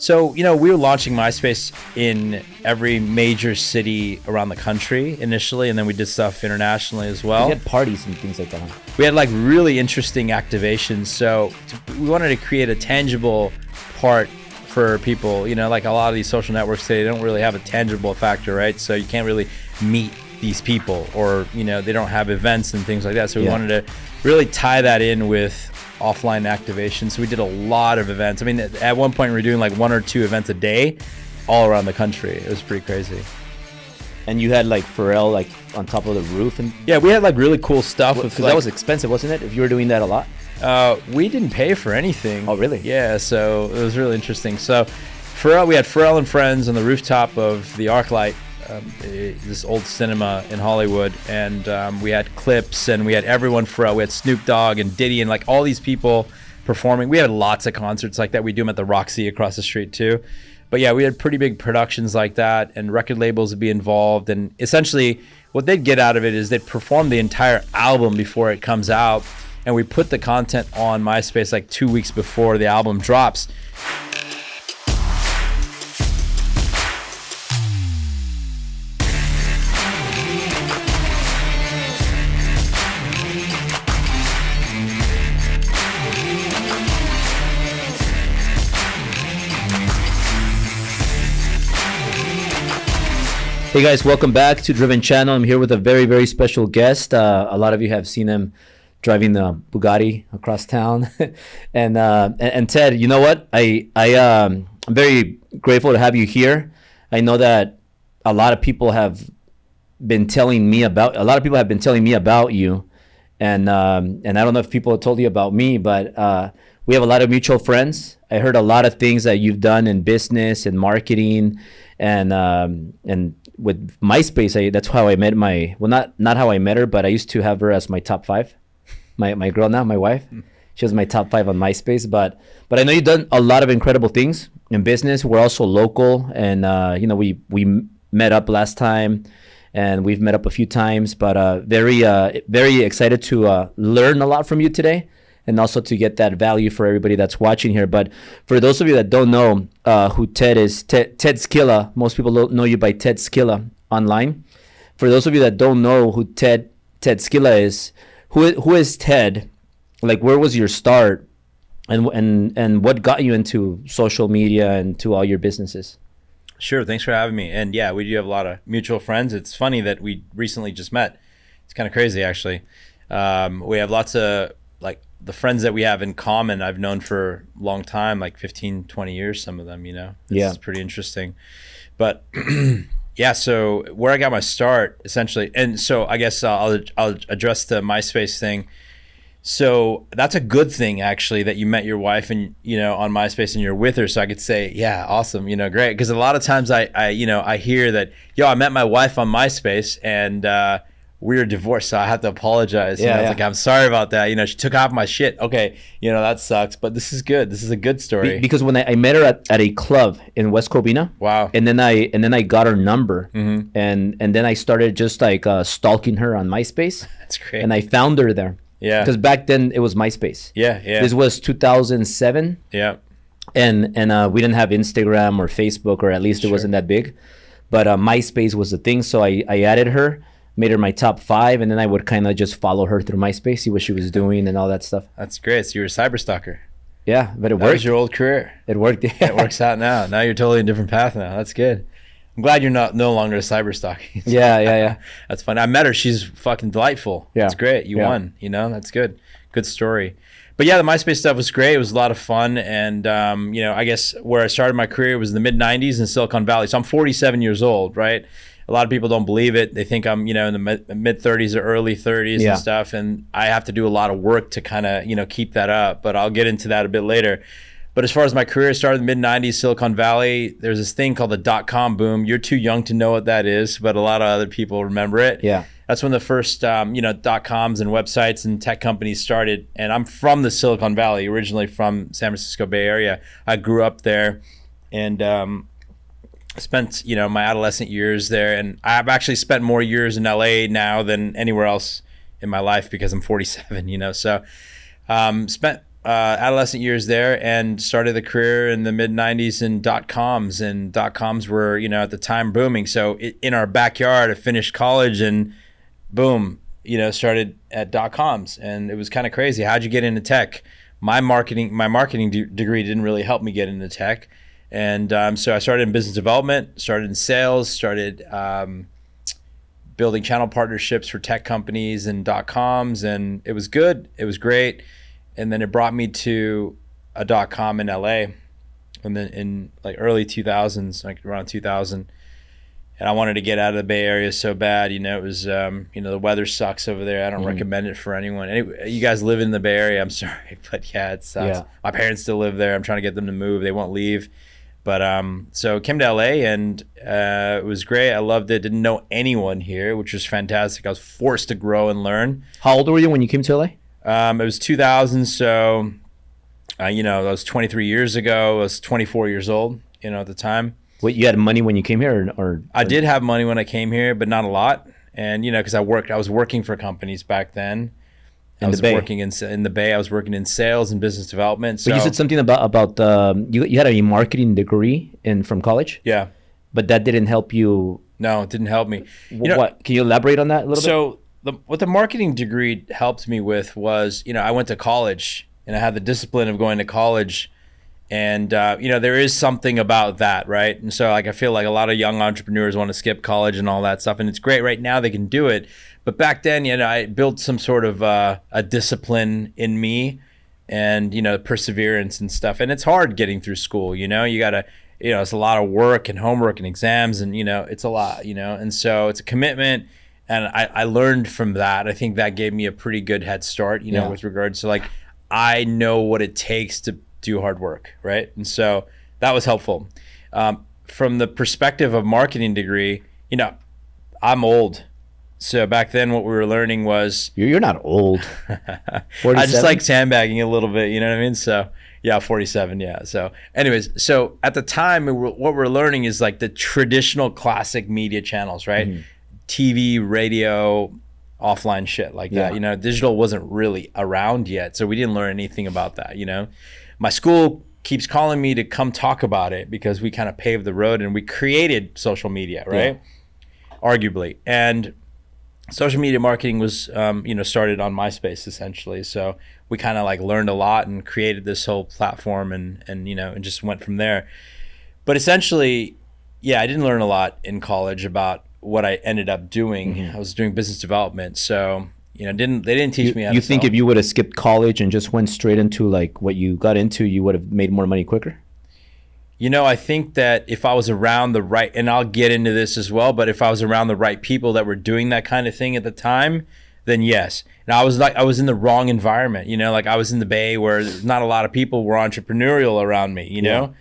So, we were launching MySpace in every major city around the country initially, and then we did stuff internationally as well. We had parties and things like that. Huh? We had like really interesting activations. So we wanted to create a tangible part for people. Like a lot of these social networks today, they don't really have a tangible factor, right? So you can't really meet these people, or, they don't have events and things like that. So we wanted to really tie that in with offline activation. So we did a lot of events. I mean, at one point we were doing like 1 or 2 events a day all around the country. It was pretty crazy. And you had like Pharrell like on top of the roof, and yeah, we had like really cool stuff. Because that was expensive, wasn't it? If you were doing that a lot. We didn't pay for anything. Oh, really? Yeah, so it was really interesting. So we had Pharrell and friends on the rooftop of the ArcLight, this old cinema in Hollywood, and we had clips, and we had everyone. Pharrell, we had Snoop Dogg and Diddy and like all these people performing. We had lots of concerts like that. We do them at the Roxy across the street too. But yeah, we had pretty big productions like that, and record labels would be involved. And essentially what they'd get out of it is they'd perform the entire album before it comes out, and we put the content on MySpace like 2 weeks before the album drops. Hey guys, welcome back to Driven Channel. I'm here with a very, very special guest. A lot of you have seen him driving the Bugatti across town. and Ted, you know what? I'm very grateful to have you here. I know that a lot of people have been telling me about you, and I don't know if people have told you about me, but we have a lot of mutual friends. I heard a lot of things that you've done in business and marketing, and with MySpace, that's how I met not how I met her, but I used to have her as my top 5. My girl now, my wife, she was my top 5 on MySpace. But I know you've done a lot of incredible things in business. We're also local, and we met up last time, and we've met up a few times. But very excited to learn a lot from you today, and also to get that value for everybody that's watching here. But for those of you that don't know who Ted is, Tedskilla, most people know you by Tedskilla online. For those of you that don't know who Tedskilla is, who is Ted? Like, where was your start, and what got you into social media and to all your businesses? Sure, thanks for having me. And yeah, we do have a lot of mutual friends. It's funny that we recently just met. It's kind of crazy, actually. We have lots of like the friends that we have in common I've known for a long time, like 15, 20 years, some of them, It's pretty interesting. But yeah, so where I got my start, essentially, and so I guess I'll address the MySpace thing. So that's a good thing, actually, that you met your wife and, on MySpace and you're with her. So I could say, yeah, awesome, great. Because a lot of times I hear that, I met my wife on MySpace and, we were divorced, so I had to apologize. It's like, I'm sorry about that. She took off my shit. Okay, that sucks, but this is good. This is a good story. Because when I met her at a club in West Covina. Wow. And then I got her number, and then I started just like stalking her on MySpace. That's great. And I found her there. Yeah. Because back then it was MySpace. Yeah. This was 2007. Yeah. And we didn't have Instagram or Facebook, or at least it wasn't that big. But MySpace was the thing, so I added her. Made her my top 5, and then I would kind of just follow her through MySpace, see what she was doing and all that stuff. That's great. So you were a cyber stalker. Yeah, but it worked. That was your old career. It worked. Yeah. It works out now. Now you're totally in a different path now. That's good. I'm glad you're no longer a cyber stalker. Yeah. That's fun. I met her. She's fucking delightful. Yeah. It's great. You won. That's good. Good story. But yeah, the MySpace stuff was great. It was a lot of fun. And, I guess where I started my career was in the mid-90s in Silicon Valley. So I'm 47 years old, right? A lot of people don't believe it. They think I'm, in the mid-30s or early 30s and stuff. And I have to do a lot of work to kind of, keep that up. But I'll get into that a bit later. But as far as my career started in the mid-90s, Silicon Valley, there's this thing called the dot-com boom. You're too young to know what that is, but a lot of other people remember it. Yeah. That's when the first, dot-coms and websites and tech companies started. And I'm from the Silicon Valley, originally from San Francisco Bay Area. I grew up there and spent, my adolescent years there. And I've actually spent more years in LA now than anywhere else in my life because I'm 47, So spent adolescent years there and started the career in the mid 90s in .coms, and .coms were, at the time booming. So in our backyard, I finished college and boom, started at .coms, and it was kind of crazy. How'd you get into tech? My marketing degree didn't really help me get into tech. And so I started in business development, started in sales, started building channel partnerships for tech companies and .coms, and it was good. It was great. And then it brought me to a .com in LA, and then in like early 2000s, like around 2000. And I wanted to get out of the Bay Area so bad. It was, the weather sucks over there. I don't recommend it for anyone. Anyway, you guys live in the Bay Area, I'm sorry, but yeah, it sucks. Yeah. My parents still live there. I'm trying to get them to move. They won't leave. But so I came to LA, and it was great. I loved it. Didn't know anyone here, which was fantastic. I was forced to grow and learn. How old were you when you came to LA? It was 2000, so that was 23 years ago. I was 24 years old, at the time. Wait, you had money when you came here, or I did have money when I came here, but not a lot. And because I was working for companies back then. I was working in the Bay. I was working in sales and business development. But you said something about you had a marketing degree from college. Yeah, but that didn't help you. No, it didn't help me. What? Can you elaborate on that a little bit? So what the marketing degree helped me with was, I went to college, and I had the discipline of going to college. And, there is something about that, right? And so I feel like a lot of young entrepreneurs want to skip college and all that stuff. And it's great right now they can do it. But back then, I built some sort of a discipline in me and, perseverance and stuff. And it's hard getting through school, you got to, it's a lot of work and homework and exams and, it's a lot, and so it's a commitment. And I learned from that. I think that gave me a pretty good head start, with regards to I know what it takes to do hard work, right? And so that was helpful. From the perspective of marketing degree, I'm old. So back then what we were learning was... You're not old. I just like sandbagging a little bit, you know what I mean? So yeah, 47, yeah. So anyways, so at the time what we're learning is the traditional classic media channels, right? Mm-hmm. TV, radio, offline shit like that. Digital wasn't really around yet. So we didn't learn anything about that, My school keeps calling me to come talk about it because we kind of paved the road and we created social media, right? Yeah. Arguably. And social media marketing was, started on MySpace essentially. So we kind of learned a lot and created this whole platform and just went from there. But essentially, yeah, I didn't learn a lot in college about what I ended up doing. Mm-hmm. I was doing business development. So they didn't teach me how to You think if you would have skipped college and just went straight into what you got into, you would have made more money quicker? I think that if I was around the right, and I'll get into this as well, but if I was around the right people that were doing that kind of thing at the time, then yes. And I was in the wrong environment, I was in the Bay where not a lot of people were entrepreneurial around me, you know?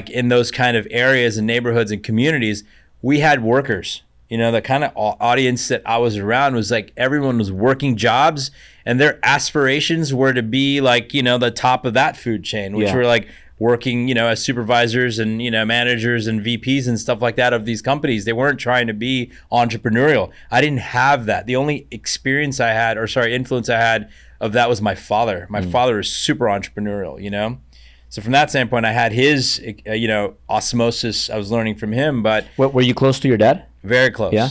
In those kind of areas and neighborhoods and communities, we had workers. The kind of audience that I was around was everyone was working jobs and their aspirations were to be the top of that food chain, which were working, as supervisors and, managers and VPs and stuff like that of these companies. They weren't trying to be entrepreneurial. I didn't have that. The only influence I had of that was my father. My father is super entrepreneurial, So from that standpoint, I had his, osmosis. I was learning from him, but... Were you close to your dad? Very close. Yeah.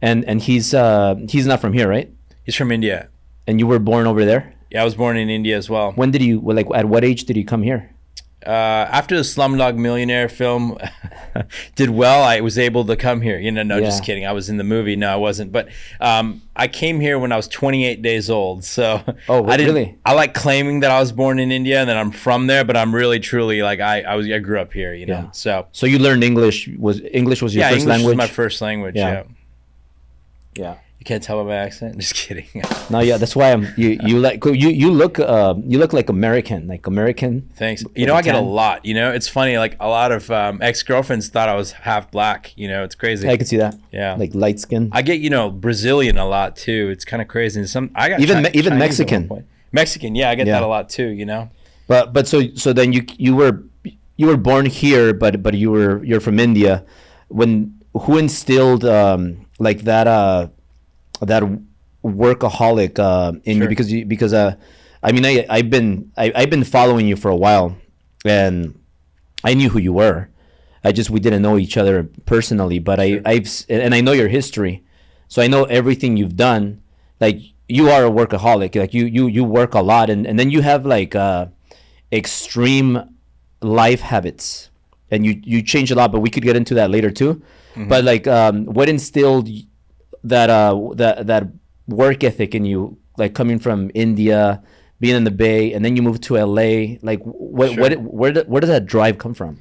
And he's not from here, right? He's from India. And you were born over there? Yeah, I was born in India as well. When did you, at what age did you come here? After the Slumdog Millionaire film did well, I was able to come here. Just kidding. I was in the movie. No, I wasn't. But I came here when I was 28 days old. So really? I like claiming that I was born in India and that I'm from there, but I'm really truly I grew up here. Yeah. So you learned English. English was your first language? English was my first language. Yeah. You can't tell by my accent. Just kidding. No, yeah, that's why you look like American. Thanks. I get a lot. It's funny. A lot of ex-girlfriends thought I was half black. It's crazy. Yeah, I could see that. Yeah, light skin. I get Brazilian a lot too. It's kind of crazy. I got even Chinese Mexican. Mexican, yeah, I get that a lot too. But so then you were born here, but you're from India. Who instilled that workaholic in you? Because I mean, I've been following you for a while, and I knew who you were. We didn't know each other personally, but and I know your history, so I know everything you've done. Like, you are a workaholic. Like, you work a lot, and then you have like extreme life habits, and you change a lot. But we could get into that later too. But like, what instilled that work ethic in you? Like, coming from India, being in the Bay, and then you moved to LA. Like, where does that drive come from?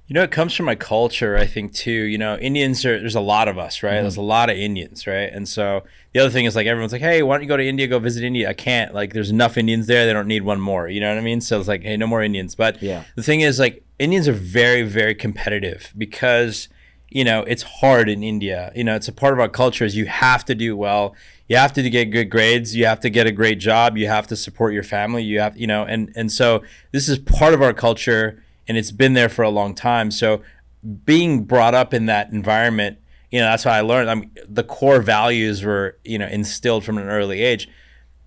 It comes from my culture, I think, too. Indians there's a lot of us, right? There's a lot of Indians, right? And so the other thing is, like, everyone's like, hey, why don't you go to India, go visit India? I can't. Like, there's enough Indians there. They don't need one more. You know what I mean? So it's like, hey, no more Indians. But the thing is, like, Indians are very, very competitive because, it's hard in India. It's a part of our culture is you have to do well. You have to get good grades. You have to get a great job. You have to support your family. You have, and so this is part of our culture. And it's been there for a long time. So being brought up in that environment, that's what I learned. The core values were, instilled from an early age.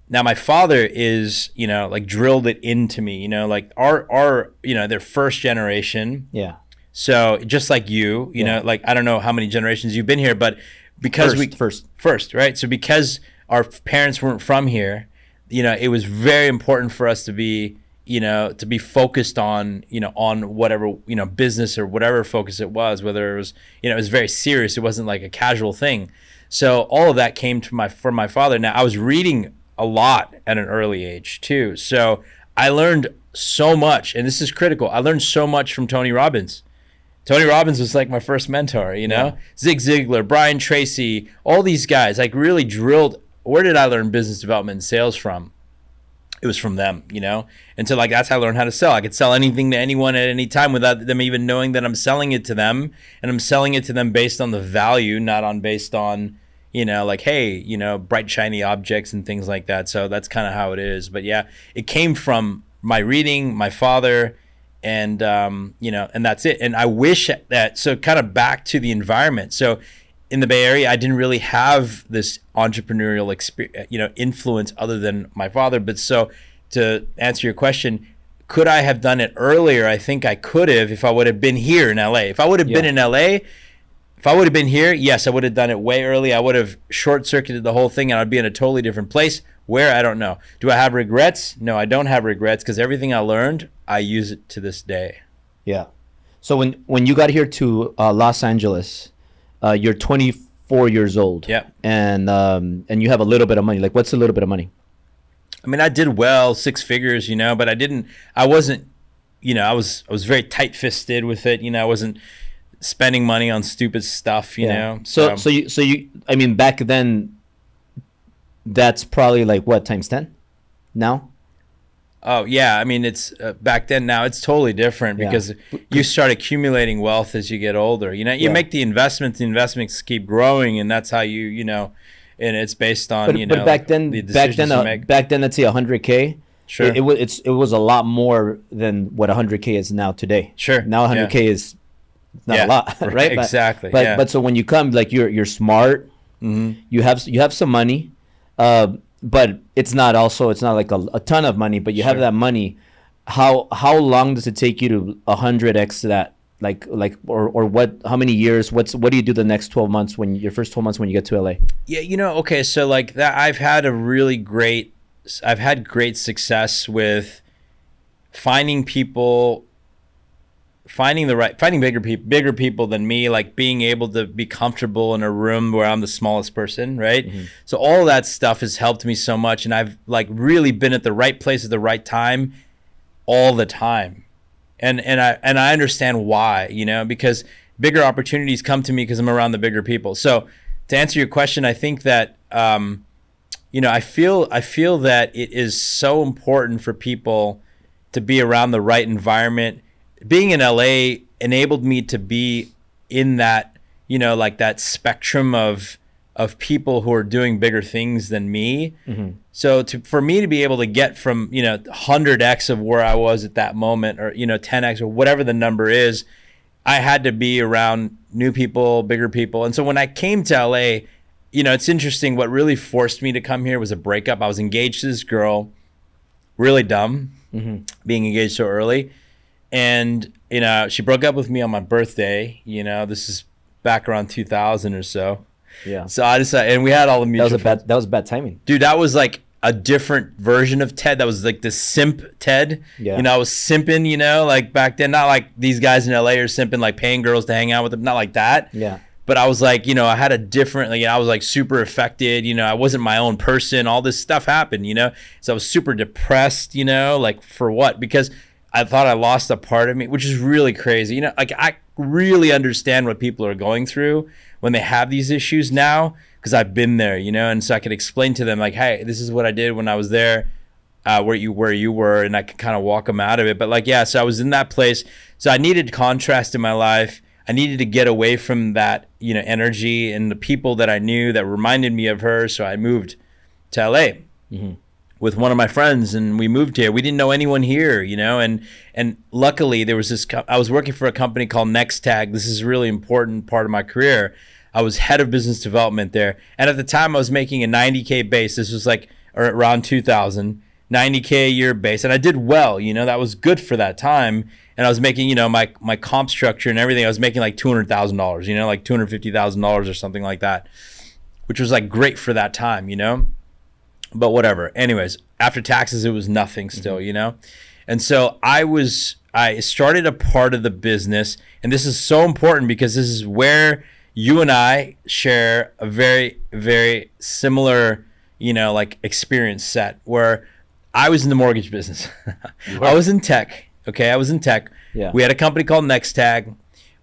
Now my father is, like, drilled it into me, like our their first generation. Yeah. So just like you, like, I don't know how many generations you've been here, but because first, right? So because our parents weren't from here, it was very important for us to be, to be focused on, on whatever, business or whatever focus it was, whether it was, it was very serious. It wasn't like a casual thing. So all of that came from my father. Now, I was reading a lot at an early age too. So I learned so much, and this is critical. I learned so much from Tony Robbins. Tony Robbins was like my first mentor, Zig Ziglar, Brian Tracy, all these guys, like, really drilled. Where did I learn business development and sales from? It was from them, and so, like, that's how I learned how to sell. I could sell anything to anyone at any time without them even knowing that I'm selling it to them, and I'm selling it to them based on the value, not based on, like, hey, bright shiny objects and things like that. So that's kind of how it is. But yeah, it came from my reading, my father, and and that's it. And I wish that, so kind of back to the environment. So in the Bay Area, I didn't really have this entrepreneurial experience, influence other than my father. But so, to answer your question, could I have done it earlier? I think I could have if I would have been here in LA. If I would have been in LA, if I would have been here, yes, I would have done it way early. I would have short-circuited the whole thing, and I'd be in a totally different place. Where? I don't know. Do I have regrets? No, I don't have regrets, because everything I learned, I use it to this day. Yeah. So when you got here to Los Angeles, you're 24 years old. Yeah. And you have a little bit of money. Like, what's a little bit of money? I mean, I did well, 6 figures, but I wasn't, I was very tight-fisted with it. I wasn't spending money on stupid stuff, you know? So you, I mean, back then, that's probably like what, times 10 now? Oh yeah, I mean, it's back then. Now it's totally different because you start accumulating wealth as you get older. You make the investments keep growing, and that's how you and it's based on but back then, the decisions you make. Back then, let's say 100K. Sure. It was a lot more than what 100K is now today. Sure. Now 100K is not a lot, right? Exactly. But so when you come, like, you're smart, you have some money, but it's not like a ton of money, but you have that money. How long does it take you to 100x that? Like or what? How many years? What do you do the next 12 months your first 12 months when you get to LA? Yeah, okay, so like that, I've had great success with finding people, finding bigger people than me, like being able to be comfortable in a room where I'm the smallest person, right? So all that stuff has helped me so much, and I've like really been at the right place at the right time all the time. And I understand why, because bigger opportunities come to me because I'm around the bigger people. So to answer your question, I think that I feel that it is so important for people to be around the right environment. Being in LA enabled me to be in that, like that spectrum of people who are doing bigger things than me. So for me to be able to get from, 100x of where I was at that moment, or, 10x or whatever the number is, I had to be around new people, bigger people. And so when I came to LA, it's interesting. What really forced me to come here was a breakup. I was engaged to this girl. really dumb being engaged so early. And, you know, she broke up with me on my birthday. You know, this is back around 2000 or so. Yeah. So I decided, and we had all the mutual That was bad timing. Dude, that was like a different version of Ted. That was like the simp Ted. Yeah. You know, I was simping, you know, like back then, not like these guys in LA are simping, like paying girls to hang out with them. Not like that. Yeah. But I was like, you know, I had a different, like, I was like super affected, you know, I wasn't my own person. All this stuff happened, you know? So I was super depressed, you know, like for what? Because I thought I lost a part of me, which is really crazy. You know, like I really understand what people are going through when they have these issues now, because I've been there, you know, and so I could explain to them like, hey, this is what I did when I was there, where you were, and I could kind of walk them out of it. But like, yeah, so I was in that place. So I needed contrast in my life. I needed to get away from that, you know, energy and the people that I knew that reminded me of her. So I moved to LA. With one of my friends, and we moved here. We didn't know anyone here, you know, and luckily there was this, I was working for a company called NextTag. This is a really important part of my career. I was head of business development there. And at the time I was making a 90K base. This was like around 2000, 90K a year base. And I did well, you know, that was good for that time. And I was making, you know, my comp structure and everything, I was making like $200,000, you know, like $250,000 or something like that, which was like great for that time, you know. But whatever. Anyways, after taxes, it was nothing still, you know? And so I started a part of the business, and this is so important because this is where you and I share a very, very similar, you know, like experience set, where I was in the mortgage business. I was in tech. Okay. I was in tech. Yeah. We had a company called NextTag.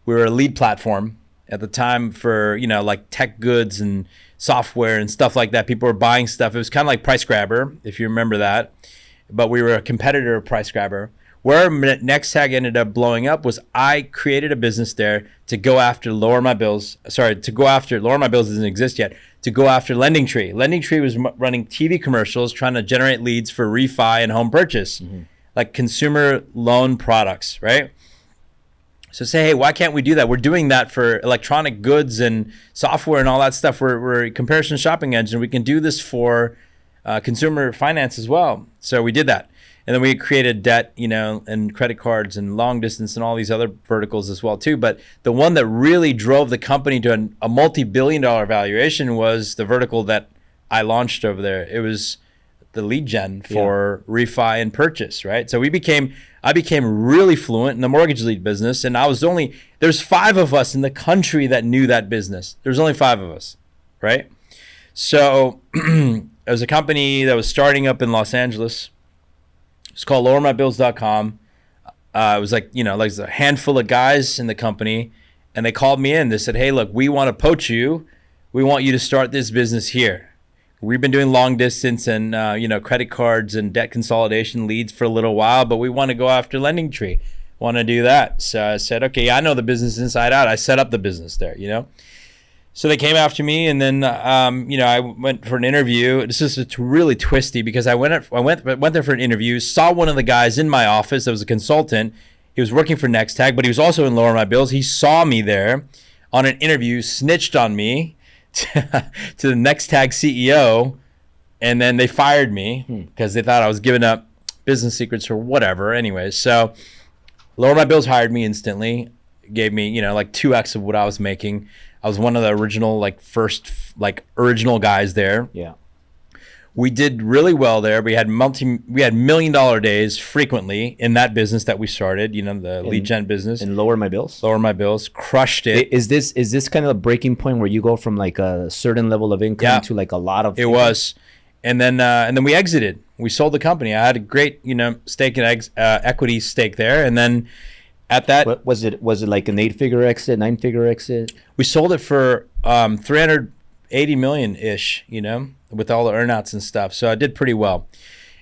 We were a lead platform at the time for, you know, like tech goods and software and stuff like that. People were buying stuff. It was kind of like Price Grabber, if you remember that. But we were a competitor of Price Grabber. Where NextTag ended up blowing up was I created a business there to go after lower my bills doesn't exist yet, to go after LendingTree. LendingTree was running TV commercials trying to generate leads for refi and home purchase, like consumer loan products, right? So say, hey, why can't we do that? We're doing that for electronic goods and software and all that stuff. We're a comparison shopping engine. We can do this for consumer finance as well. So we did that. And then we created debt, you know, and credit cards and long distance and all these other verticals as well too. But the one that really drove the company to a multi-billion-dollar valuation was the vertical that I launched over there. It was the lead gen for refi and purchase, right? So I became really fluent in the mortgage lead business, and there's 5 of us in the country that knew that business. There's only 5 of us, right? So it was a company that was starting up in Los Angeles. It's called lowermybills.com. It was like, you know, like a handful of guys in the company, and they called me in. They said, hey, look, we want to poach you. We want you to start this business here. We've been doing long distance and, you know, credit cards and debt consolidation leads for a little while, but we want to go after LendingTree. Want to do that. So I said, okay, I know the business inside out. I set up the business there, you know. So they came after me, and then, you know, I went for an interview. This is really twisty because I went there for an interview, saw one of the guys in my office that was a consultant. He was working for NextTag, but he was also in Lower My Bills. He saw me there on an interview, snitched on me to the NextTag CEO, and then they fired me because they thought I was giving up business secrets or whatever. Anyways, so Lower My Bills hired me instantly, gave me, you know, like 2x of what I was making. I was one of the original, original guys there. Yeah. We did really well there. We had $1 million days frequently in that business that we started, you know, the lead gen business. And Lower My Bills? Lower My Bills, crushed it. Is this kind of a breaking point where you go from like a certain level of income to like a lot of? It was. And then we exited. We sold the company. I had a great, you know, stake and equity stake there. And then at that, what was it like an 8-figure exit, 9-figure exit? We sold it for 380 million ish, you know, with all the earnouts and stuff. So I did pretty well.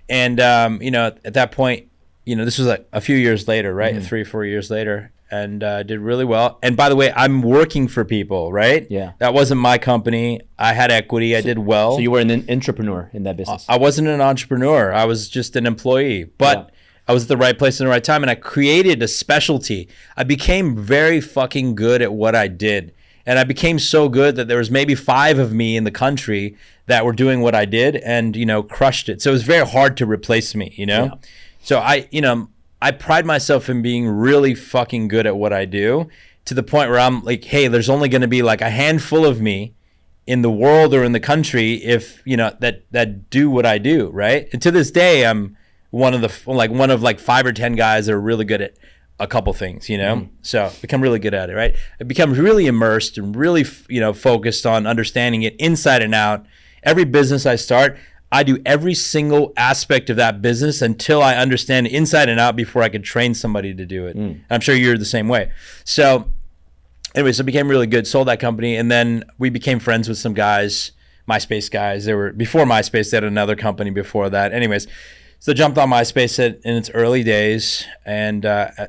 And you know, at that point, you know, this was like a few years later, right? 3 or 4 years later, and did really well. And by the way, I'm working for people, right? Yeah. That wasn't my company. I had equity. I did well. So you were an entrepreneur in that business. I wasn't an entrepreneur. I was just an employee, but I was at the right place in the right time, and I created a specialty. I became very fucking good at what I did. And I became so good that there was maybe 5 of me in the country that were doing what I did and, crushed it. So it was very hard to replace me, Yeah. So I pride myself in being really fucking good at what I do, to the point where I'm like, hey, there's only going to be like a handful of me in the world or in the country if, that do what I do, right? And to this day, I'm one of 5 or 10 guys that are really good at a couple things, So become really good at it, right? I become really immersed and really, focused on understanding it inside and out. Every business I start, I do every single aspect of that business until I understand inside and out before I could train somebody to do it. I'm sure you're the same way. So anyways, I became really good, sold that company, and then we became friends with some guys, MySpace guys. They were before MySpace, they had another company before that. Anyways, so jumped on MySpace in its early days, and the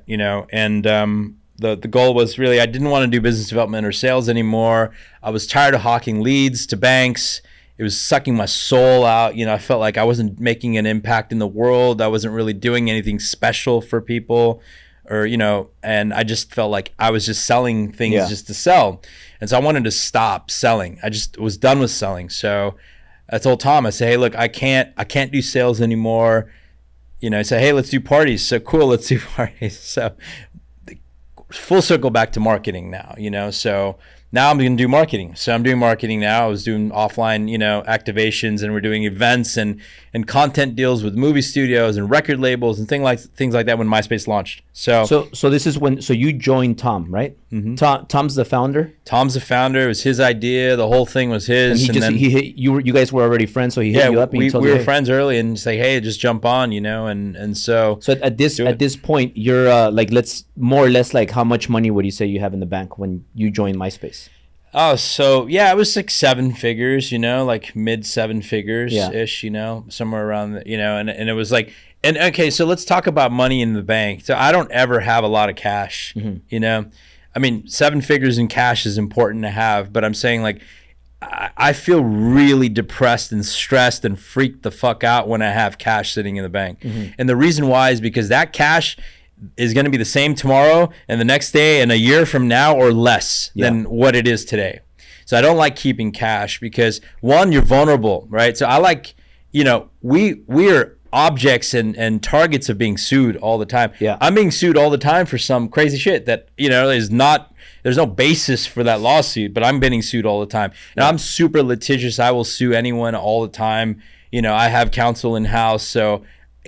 goal was really, I didn't want to do business development or sales anymore. I was tired of hawking leads to banks. It was sucking my soul out. I felt like I wasn't making an impact in the world. I wasn't really doing anything special for people, or and I just felt like I was just selling things just to sell. And so I wanted to stop selling. I just was done with selling. So I told Tom, I said, hey, look, I can't do sales anymore. I said, hey, let's do parties. So cool, let's do parties. So full circle back to marketing now, so now I'm going to do marketing. So I'm doing marketing now. I was doing offline, activations, and we're doing events and content deals with movie studios and record labels and things like that when MySpace launched. So this is when you joined Tom, right? Mm-hmm. Tom's the founder. Tom's the founder. It was his idea. The whole thing was his. And he hit you. You guys were already friends, so he hit you up. And we were friends early, and say, hey, just jump on, and so. So at this point, you're let's more or less like, how much money would you say you have in the bank when you joined MySpace? Oh, so yeah, it was like 7 figures, like mid 7 figures ish, somewhere around, and it was like, and okay, so let's talk about money in the bank. So I don't ever have a lot of cash, I mean, 7 figures in cash is important to have, but I'm saying like, I feel really depressed and stressed and freaked the fuck out when I have cash sitting in the bank. Mm-hmm. And the reason why is because that cash is going to be the same tomorrow and the next day and a year from now or less than what it is today. So I don't like keeping cash because, one, you're vulnerable, right? So I like, we are objects and targets of being sued all the time. Yeah. I'm being sued all the time for some crazy shit that, is not, there's no basis for that lawsuit, but I'm getting sued all the time. And I'm super litigious. I will sue anyone all the time. I have counsel in house, so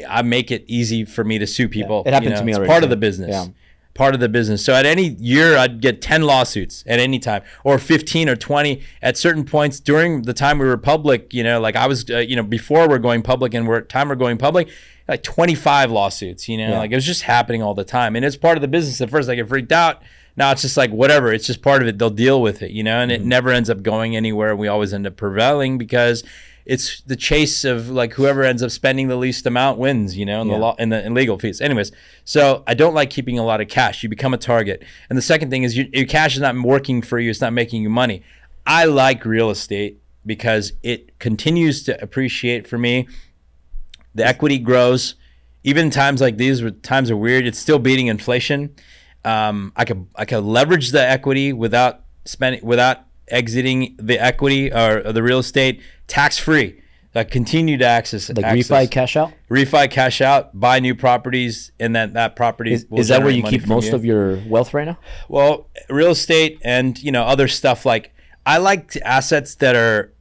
I make it easy for me to sue people. It happened to me already. It's part of the business. Yeah. Part of the business. So at any year, I'd get 10 lawsuits at any time, or 15 or 20 at certain points during the time we were public. Like I was, before we're going public and we're going public, like 25 lawsuits. Like it was just happening all the time, and it's part of the business. At first, I get freaked out. Now it's just like whatever. It's just part of it. They'll deal with it, and it never ends up going anywhere. We always end up prevailing because it's the chase of like whoever ends up spending the least amount wins, in the law and the legal fees. Anyways, so I don't like keeping a lot of cash. You become a target. And the second thing is your cash is not working for you. It's not making you money. I like real estate because it continues to appreciate for me. The equity grows. Even times like these where times are weird, it's still beating inflation. I could leverage the equity without exiting the equity or the real estate tax-free. Continue to access refi cash out, buy new properties, and then that property is that where you keep most of your wealth right now? Well, real estate and other stuff. Like I like assets that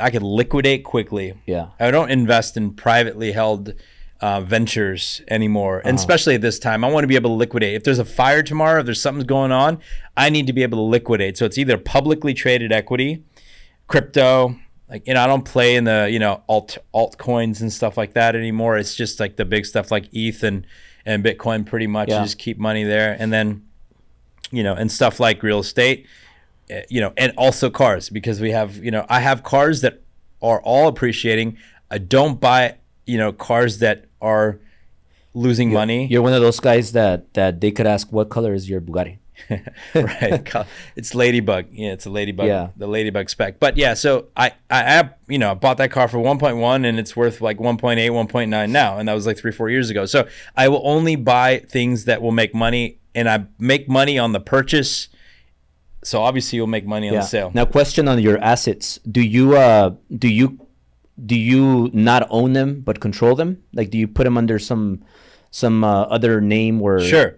I could liquidate quickly. Yeah, I don't invest in privately held ventures anymore, and especially at this time, I want to be able to liquidate. If there's a fire tomorrow, if there's something going on, I need to be able to liquidate. So it's either publicly traded equity, crypto. Like, I don't play in the, altcoins and stuff like that anymore. It's just like the big stuff like ETH and Bitcoin pretty much. You just keep money there. And then, and stuff like real estate, and also cars, because we have, I have cars that are all appreciating. I don't buy, cars that are losing money. You're one of those guys that they could ask, what color is your Bugatti? Right. It's Ladybug. Yeah, it's a Ladybug. Yeah. The Ladybug spec. But yeah, so I bought that car for 1.1 and it's worth like 1.8, 1.9 now. And that was like 3-4 years ago. So I will only buy things that will make money, and I make money on the purchase So obviously you'll make money on the sale. Now, question on your assets: do you not own them but control them? Like, do you put them under some other name? Where Sure.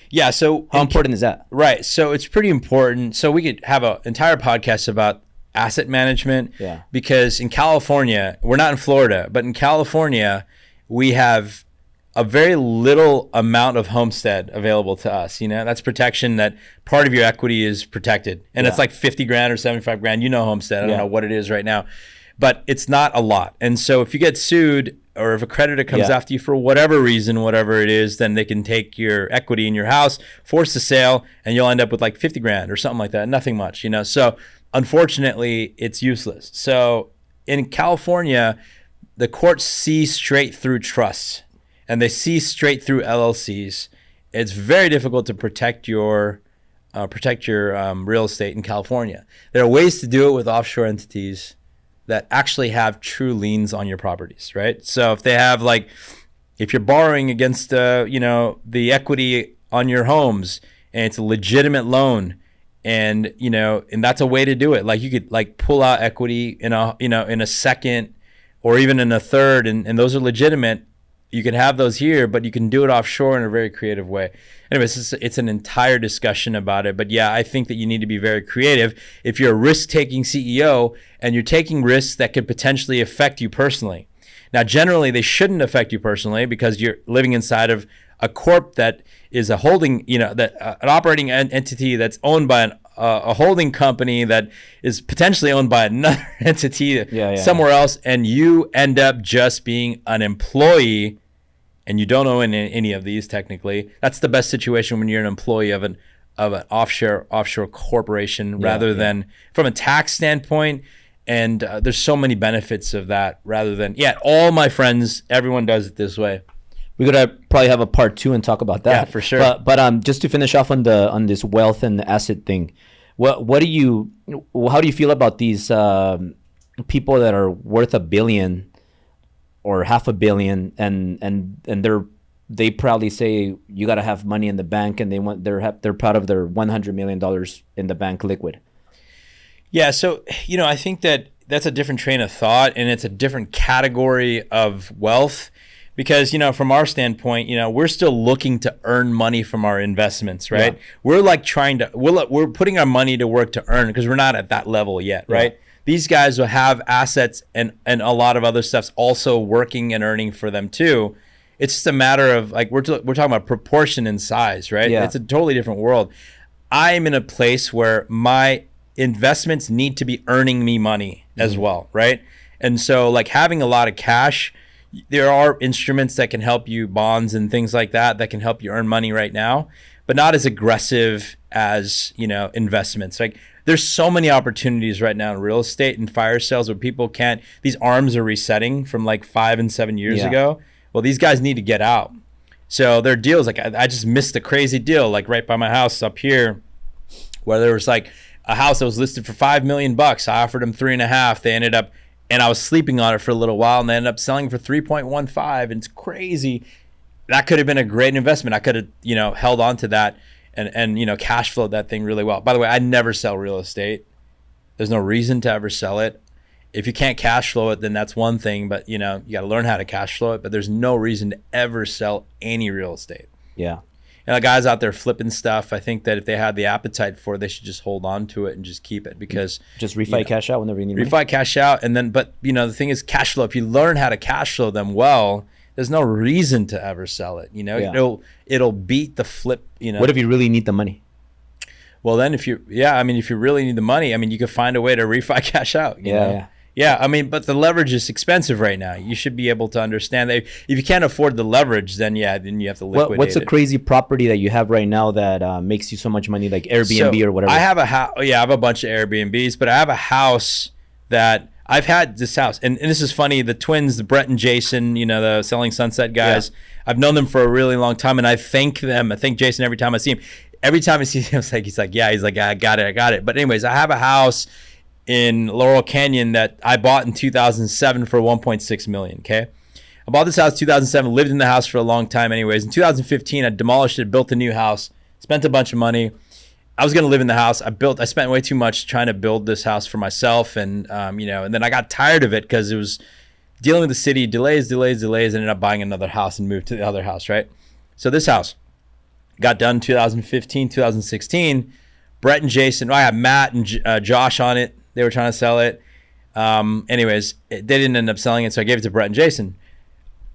Yeah. So how important is that? Right. So it's pretty important. So we could have an entire podcast about asset management. Yeah. Because in California, we're not in Florida, but in California, we have a very little amount of homestead available to us. That's protection, that part of your equity is protected. And it's like 50 grand or 75 grand. Homestead. I don't know what it is right now, but it's not a lot. And so if you get sued, or if a creditor comes after you for whatever reason, whatever it is, then they can take your equity in your house, force the sale, and you'll end up with like 50 grand or something like that. Nothing much, So unfortunately, it's useless. So in California, the courts see straight through trusts, and they see straight through LLCs. It's very difficult to protect your real estate in California. There are ways to do it with offshore entities that actually have true liens on your properties, right? So if they have if you're borrowing against the equity on your homes, and it's a legitimate loan, and and that's a way to do it. Like, you could pull out equity in a second or even in a third, and those are legitimate. You can have those here, but you can do it offshore in a very creative way. Anyways, it's an entire discussion about it. But yeah, I think that you need to be very creative if you're a risk-taking CEO and you're taking risks that could potentially affect you personally. Now, generally, they shouldn't affect you personally because you're living inside of a corp that is a holding, an operating entity that's owned by a holding company that is potentially owned by another entity somewhere else, and you end up just being an employee. And you don't own any of these technically. That's the best situation when you're an employee of an offshore corporation, rather than from a tax standpoint. And there's so many benefits of that, rather than all my friends, everyone does it this way. We're gonna probably have a part 2 and talk about that. Yeah, for sure. But just to finish off on this wealth and asset thing, how do you feel about these people that are worth $1 billion or $500 million, and they proudly say you got to have money in the bank, and they're proud of their $100 million in the bank liquid? Yeah, so I think that's a different train of thought, and it's a different category of wealth, because from our standpoint, we're still looking to earn money from our investments, right? We're we're putting our money to work to earn, because we're not at that level yet, right? These guys will have assets and a lot of other stuff's also working and earning for them too. It's just a matter of we're talking about proportion and size, right? It's a totally different world. I'm in a place where my investments need to be earning me money as well, right? And so having a lot of cash, there are instruments that can help you, bonds and things like that can help you earn money right now, but not as aggressive as investments. There's so many opportunities right now in real estate and fire sales where people can't, these arms are resetting from 5 and 7 years ago. Well, these guys need to get out. So their deals, I just missed a crazy deal, right by my house up here, where there was a house that was listed for $5 million. I offered them 3.5. They ended up, and I was sleeping on it for a little while, and they ended up selling for 3.15. And it's crazy. That could have been a great investment. I could have, held on to that and cash flowed that thing really well. By the way, I never sell real estate. There's no reason to ever sell it. If you can't cash flow it, then that's one thing, but you got to learn how to cash flow it. But there's no reason to ever sell any real estate. Yeah. And the guys out there flipping stuff, I think that if they have the appetite for it, they should just hold on to it and just keep it, because just refi cash out whenever you need refi cash out. And then, but the thing is cash flow. If you learn how to cash flow them well, there's no reason to ever sell it. It'll beat the flip. What if you really need the money? Well, then if you really need the money, you could find a way to refi cash out. You know? Yeah. But the leverage is expensive right now. You should be able to understand that if you can't afford the leverage, then you have to liquidate What's a crazy property that you have right now that makes you so much money, like Airbnb or whatever? I have I have a bunch of Airbnbs, but I have a house that I've had this house, and this is funny. The twins, the Brett and Jason, the Selling Sunset guys, I've known them for a really long time, and I thank them. I thank Jason every time I see him. Every time I see him, he's like, I got it. But anyways, I have a house in Laurel Canyon that I bought in 2007 for 1.6 million. Okay, I bought this house in 2007, lived in the house for a long time. Anyways, in 2015, I demolished it, built a new house, spent a bunch of money. I was going to live in the house. I spent way too much trying to build this house for myself. And, and then I got tired of it because it was dealing with the city, delays, ended up buying another house and moved to the other house, right? So this house got done 2015, 2016. Brett and Jason, I had Matt and Josh on it. They were trying to sell it. Anyways, they didn't end up selling it, so I gave it to Brett and Jason.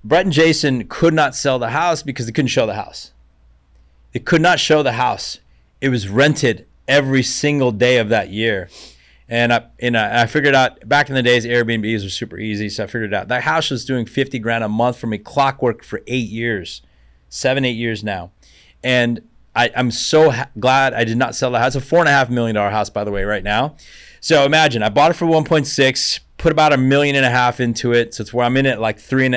Brett and Jason could not sell the house because they couldn't show the house. They could not show the house. It was rented every single day of that year. And I figured out, back in the days, Airbnbs were super easy, so I figured it out. That house was doing $50,000 a month for me, clockwork, for 8 years, 8 years now. And I'm so glad I did not sell the house. It's a $4.5 million house, by the way, right now. So imagine, I bought it for 1.6, put about $1.5 million into it. So it's where I'm in it like 3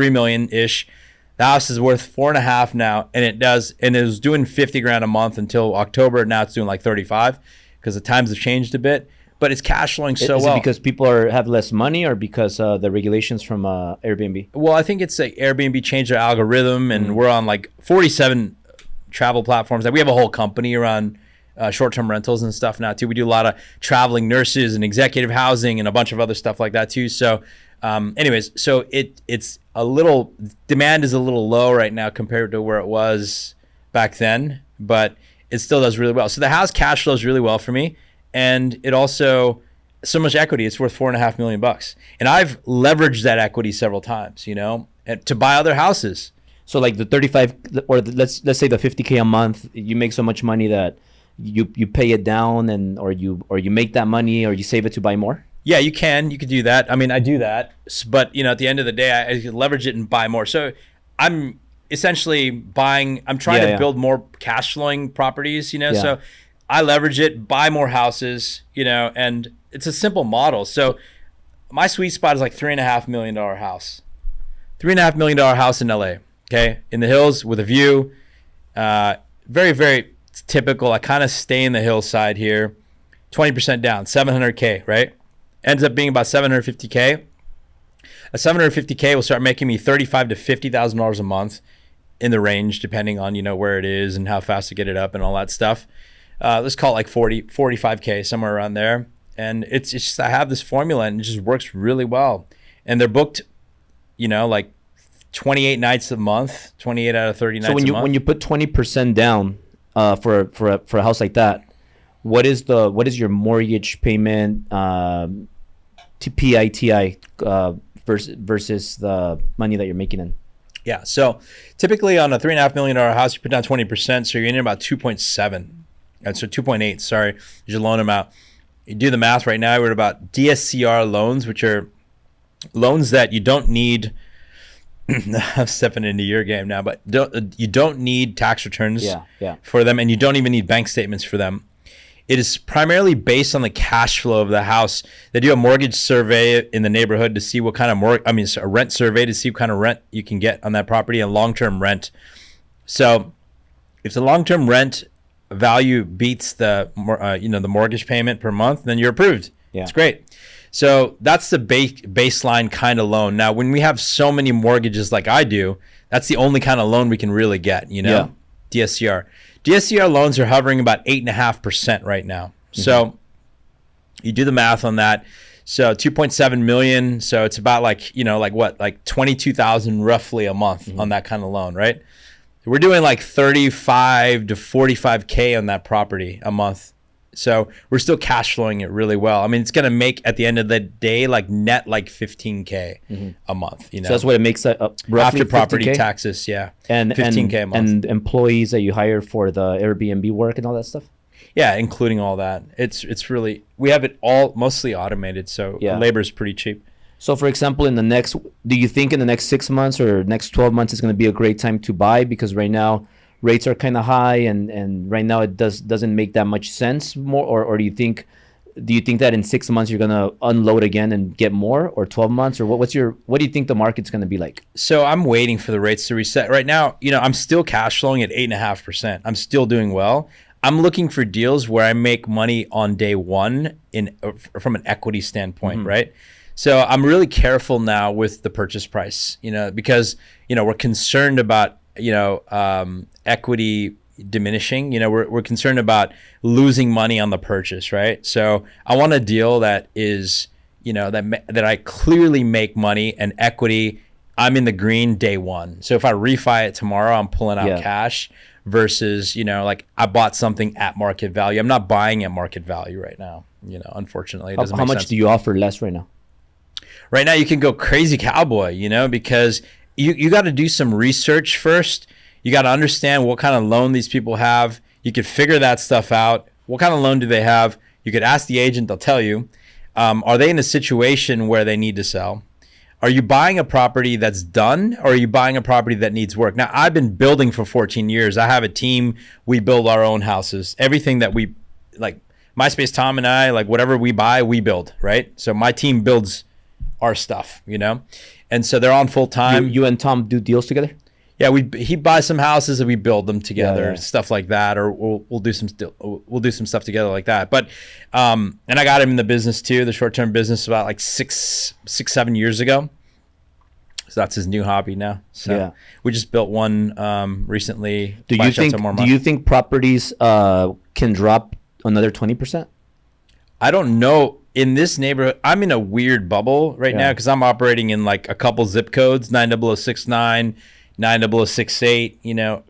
million-ish. The house is worth 4.5 now, and it was doing $50,000 a month until October. Now it's doing like 35 because the times have changed a bit. But it's cash flowing so well. Is it because people have less money, or because the regulations from Airbnb? Well, I think it's like Airbnb changed their algorithm, and we're on like 47 travel platforms. Like, we have a whole company around short-term rentals and stuff now too. We do a lot of traveling nurses and executive housing and a bunch of other stuff like that too. So so it's a little, demand is a little low right now compared to where it was back then, but it still does really well. So the house cash flows really well for me. And it also, so much equity, it's worth $4.5 million. And I've leveraged that equity several times, to buy other houses. So like the 35, or let's say the $50K a month, you make so much money that you pay it down, or you make that money, or you save it to buy more? Yeah, you could do that. I mean, I do that, but at the end of the day, I can leverage it and buy more. So I'm essentially I'm trying to build more cash flowing properties, so I leverage it, buy more houses, and it's a simple model. So my sweet spot is like $3.5 million house, $3.5 million house in LA. Okay, in the hills with a view. Very, very typical. I kind of stay in the hillside here. 20% down, $700K, right? Ends up being about $750K. A $750K will start making me $35,000 to $50,000 a month, in the range, depending on where it is and how fast to get it up and all that stuff. Let's call it like 45K, somewhere around there. And it's just, I have this formula and it just works really well. And they're booked, like 28 nights a month, 28 out of 30 nights a month. So when you put 20% down for a house like that, what is your mortgage payment, PITI versus the money that you're making in? Yeah, so typically on a $3.5 million house, you put down 20%, so you're in about 2.7. So 2.8, sorry, is your loan amount. You do the math right now, we're at about DSCR loans, which are loans that you don't need. I'm stepping into your game now, but you don't need tax returns for them, and you don't even need bank statements for them. It is primarily based on the cash flow of the house. They do a mortgage survey in the neighborhood to see what kind of a rent survey to see what kind of rent you can get on that property, and long-term rent. So if the long-term rent value beats the mortgage payment per month, then you're approved. Yeah. It's great. So that's the baseline kind of loan. Now, when we have so many mortgages like I do, that's the only kind of loan we can really get, DSCR. DSCR loans are hovering about 8.5% right now. Mm-hmm. So you do the math on that. So 2.7 million. So it's about like 22,000 roughly a month on that kind of loan, right? We're doing like 35 to 45K on that property a month. So we're still cash flowing it really well. I mean, it's going to make at the end of the day, like net, like 15K a month, So that's what it makes roughly after property 50K? Taxes. Yeah. And 15K a month. And employees that you hire for the Airbnb work and all that stuff. Yeah. Including all that. It's really, we have it all mostly automated. So labor is pretty cheap. So for example, do you think in the next 6 months or next 12 months, it's going to be a great time to buy? Because right now rates are kind of high, and right now it doesn't make that much sense more, or do you think that in 6 months you're going to unload again and get more, or 12 months, or what do you think the market's going to be like? So I'm waiting for the rates to reset. Right now, I'm still cash flowing at 8.5%. I'm still doing well. I'm looking for deals where I make money on day one from an equity standpoint, right? So I'm really careful now with the purchase price, because we're concerned about equity diminishing. We're concerned about losing money on the purchase, right? So I want a deal that is, that I clearly make money and equity. I'm in the green day one. So if I refi it tomorrow, I'm pulling out cash versus, like I bought something at market value. I'm not buying at market value right now. Unfortunately, it doesn't how make much sense. do you offer less right now? Right now, you can go crazy cowboy, because you got to do some research first. You got to understand what kind of loan these people have. You could figure that stuff out. What kind of loan do they have? You could ask the agent, they'll tell you. Are they in a situation where they need to sell? Are you buying a property that's done, or are you buying a property that needs work? Now, I've been building for 14 years. I have a team. We build our own houses. Everything that we, like Myspace, Tom and I, like whatever we buy, we build, right? So my team builds our stuff, And so they're on full time. You and Tom do deals together? Yeah, he buys some houses and we build them together, stuff like that, or we'll do some stuff together like that. But and I got him in the business too, the short-term business, about like 7 years ago. So that's his new hobby now. So we just built one recently. Do you think properties can drop another 20%? I don't know. In this neighborhood, I'm in a weird bubble right now because I'm operating in like a couple zip codes, 90069. 90068,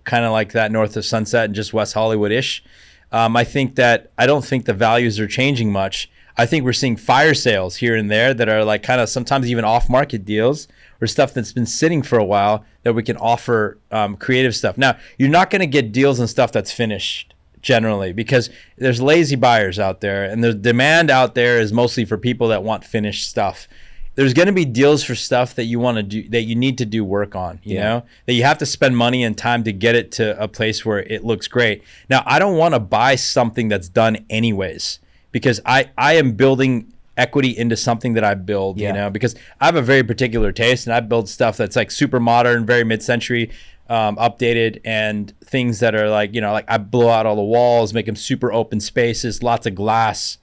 kind of like that, north of Sunset and just West Hollywood-ish. I don't think the values are changing much. I think we're seeing fire sales here and there that are like kind of sometimes even off-market deals or stuff that's been sitting for a while that we can offer creative stuff. Now, you're not going to get deals and stuff that's finished generally because there's lazy buyers out there, and the demand out there is mostly for people that want finished stuff. There's going to be deals for stuff that you want to do, that you need to do work on, you know, that you have to spend money and time to get it to a place where it looks great. Now, I don't want to buy something that's done anyways, because I am building equity into something that I build, you know, because I have a very particular taste, and I build stuff that's like super modern, very mid-century, updated, and things that are like, like I blow out all the walls, make them super open spaces, lots of glass.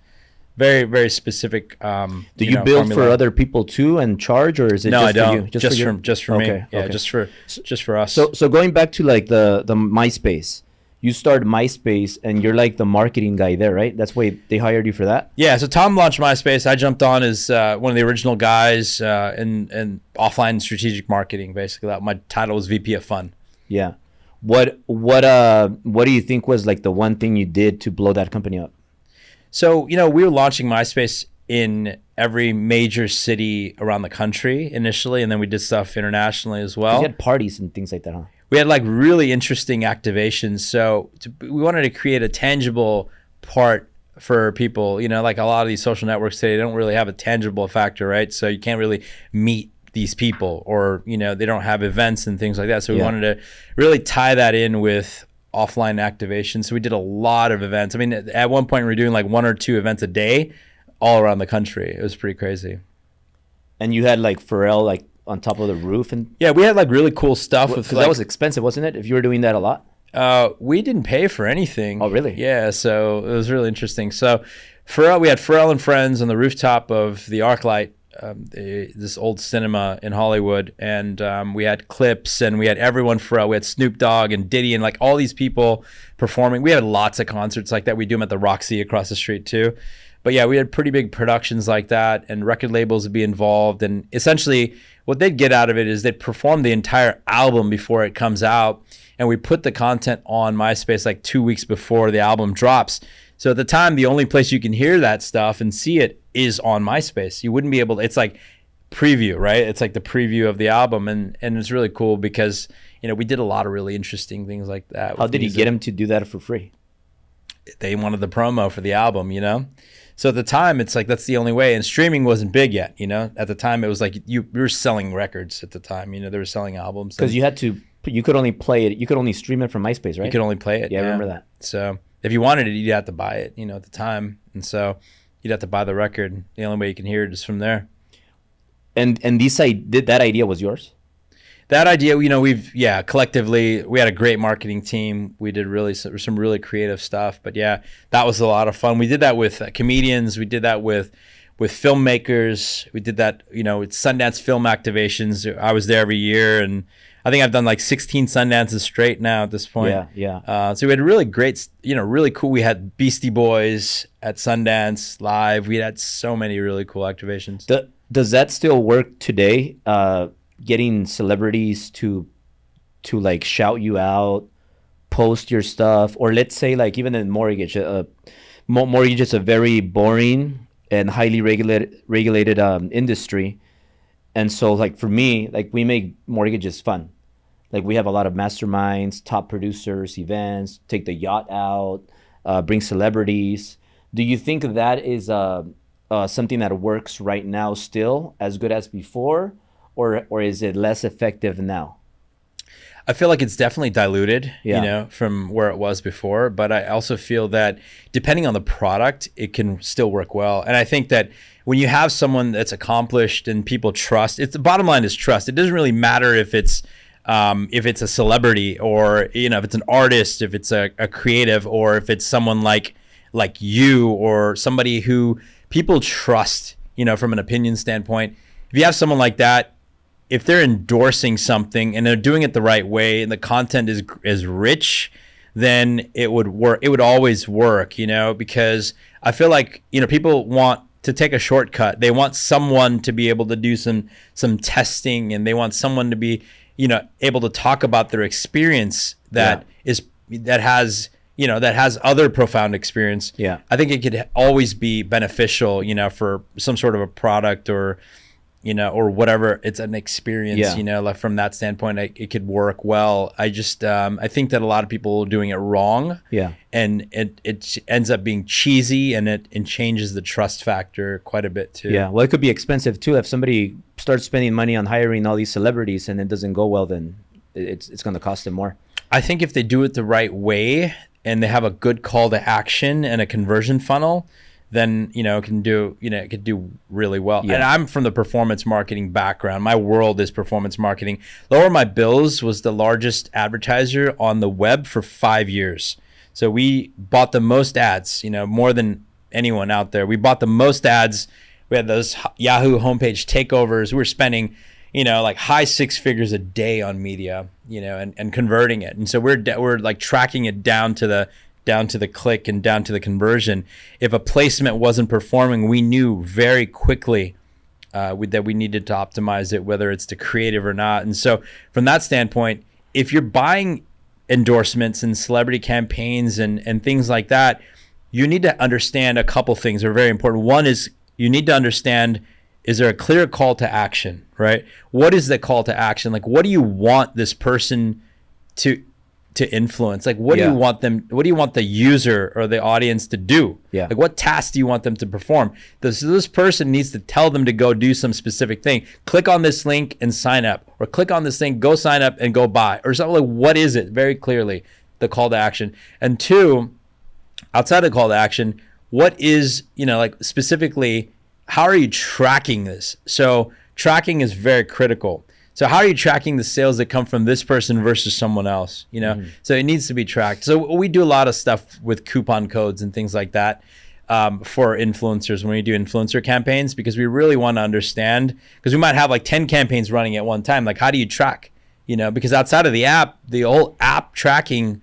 Very, very specific. Do you build formula. for other people too and charge, or is it no, just I don't. for you? Just for me. Yeah, just for us. So going back to like the MySpace, you started MySpace and you're like the marketing guy there, right? That's why they hired you for that? Yeah. So Tom launched MySpace. I jumped on as one of the original guys in offline strategic marketing. Basically, my title was VP of Fun. Yeah. What do you think was like the one thing you did to blow that company up? So, we were launching MySpace in every major city around the country initially, and then we did stuff internationally as well. You had parties and things like that, huh? We had like really interesting activations. So we wanted to create a tangible part for people. Like a lot of these social networks today, they don't really have a tangible factor, right? So you can't really meet these people, or, they don't have events and things like that. So we wanted to really tie that in with offline activation. So we did a lot of events. I mean, at one point we were doing like 1 or 2 events a day all around the country. It was pretty crazy. And you had like Pharrell like on top of the roof, and yeah, we had like really cool stuff. Because that was expensive, wasn't it? If you were doing that a lot. We didn't pay for anything. Oh, really? Yeah. So it was really interesting. So we had Pharrell and friends on the rooftop of the ArcLight, this old cinema in Hollywood, and we had Clips, and we had everyone. We had Snoop Dogg and Diddy, and like all these people performing. We had lots of concerts like that. We do them at the Roxy across the street too. But yeah, we had pretty big productions like that, and record labels would be involved. And essentially what they'd get out of it is they'd perform the entire album before it comes out, and we put the content on MySpace like 2 weeks before the album drops. So at the time, the only place you can hear that stuff and see it is on MySpace. You wouldn't be able to, it's like preview, right? It's like the preview of the album. And it's really cool because, we did a lot of really interesting things like that. How did you get them to do that for free? They wanted the promo for the album, So at the time, it's like, that's the only way. And streaming wasn't big yet, At the time, it was like, you were selling records at the time, they were selling albums. Because you could only play it, you could only stream it from MySpace, right? You could only play it. Yeah, I remember that. So if you wanted it, you'd have to buy it, at the time. And so you'd have to buy the record. The only way you can hear it is from there. And that idea was yours? That idea, collectively, we had a great marketing team. We did some really creative stuff. But yeah, that was a lot of fun. We did that with comedians. We did that with filmmakers. We did that, with Sundance film activations. I was there every year, and I think I've done like 16 Sundances straight now at this point. So we had really great, really cool. We had Beastie Boys at Sundance live. We had so many really cool activations. Does that still work today? Getting celebrities to like shout you out, post your stuff, or let's say like even in mortgage, mortgage is a very boring and highly regulated industry. And so like for me, like we make mortgages fun. Like we have a lot of masterminds, top producers, events, take the yacht out, bring celebrities. Do you think that is something that works right now still as good as before, or is it less effective now? I feel like it's definitely diluted, from where it was before. But I also feel that depending on the product, it can still work well. And I think that when you have someone that's accomplished and people trust, the bottom line is trust. It doesn't really matter if it's a celebrity or if it's an artist, if it's a creative, or if it's someone like you or somebody who people trust, from an opinion standpoint. If you have someone like that, if they're endorsing something and they're doing it the right way and the content is rich, then it would work. It would always work, because I feel like, people want to take a shortcut. They want someone to be able to do some testing, and they want someone to be, able to talk about their experience that has other profound experience. Yeah. I think it could always be beneficial, for some sort of a product or whatever. It's an experience, like from that standpoint, it could work well. I just, I think that a lot of people are doing it wrong. Yeah. And it ends up being cheesy, and it changes the trust factor quite a bit too. Yeah. Well, it could be expensive too. If somebody starts spending money on hiring all these celebrities and it doesn't go well, then it's going to cost them more. I think if they do it the right way and they have a good call to action and a conversion funnel, then it can do really well. Yeah. And I'm from the performance marketing background. My world is performance marketing. Lower My Bills was the largest advertiser on the web for 5 years. So we bought the most ads, more than anyone out there. We bought the most ads. We had those Yahoo homepage takeovers. We were spending, like high six figures a day on media, and converting it. And so we're like tracking it down to the click and down to the conversion. If a placement wasn't performing, we knew very quickly that we needed to optimize it, whether it's the creative or not. And so from that standpoint, if you're buying endorsements and celebrity campaigns and things like that, you need to understand a couple things that are very important. One is you need to understand, is there a clear call to action, right? What is the call to action? Like, what do you want this person to influence? Like, what do you want the user or the audience to do? Yeah. Like, what tasks do you want them to perform? This person needs to tell them to go do some specific thing. Click on this link and sign up, or click on this thing, go sign up and go buy, or something. Like, what is it? Very clearly the call to action. And two, outside the call to action, what is, like specifically, how are you tracking this? So tracking is very critical. So how are you tracking the sales that come from this person versus someone else? So it needs to be tracked. So we do a lot of stuff with coupon codes and things like that for influencers when we do influencer campaigns, because we really want to understand, because we might have like 10 campaigns running at one time. Like, how do you track? Because outside of the app, the whole app tracking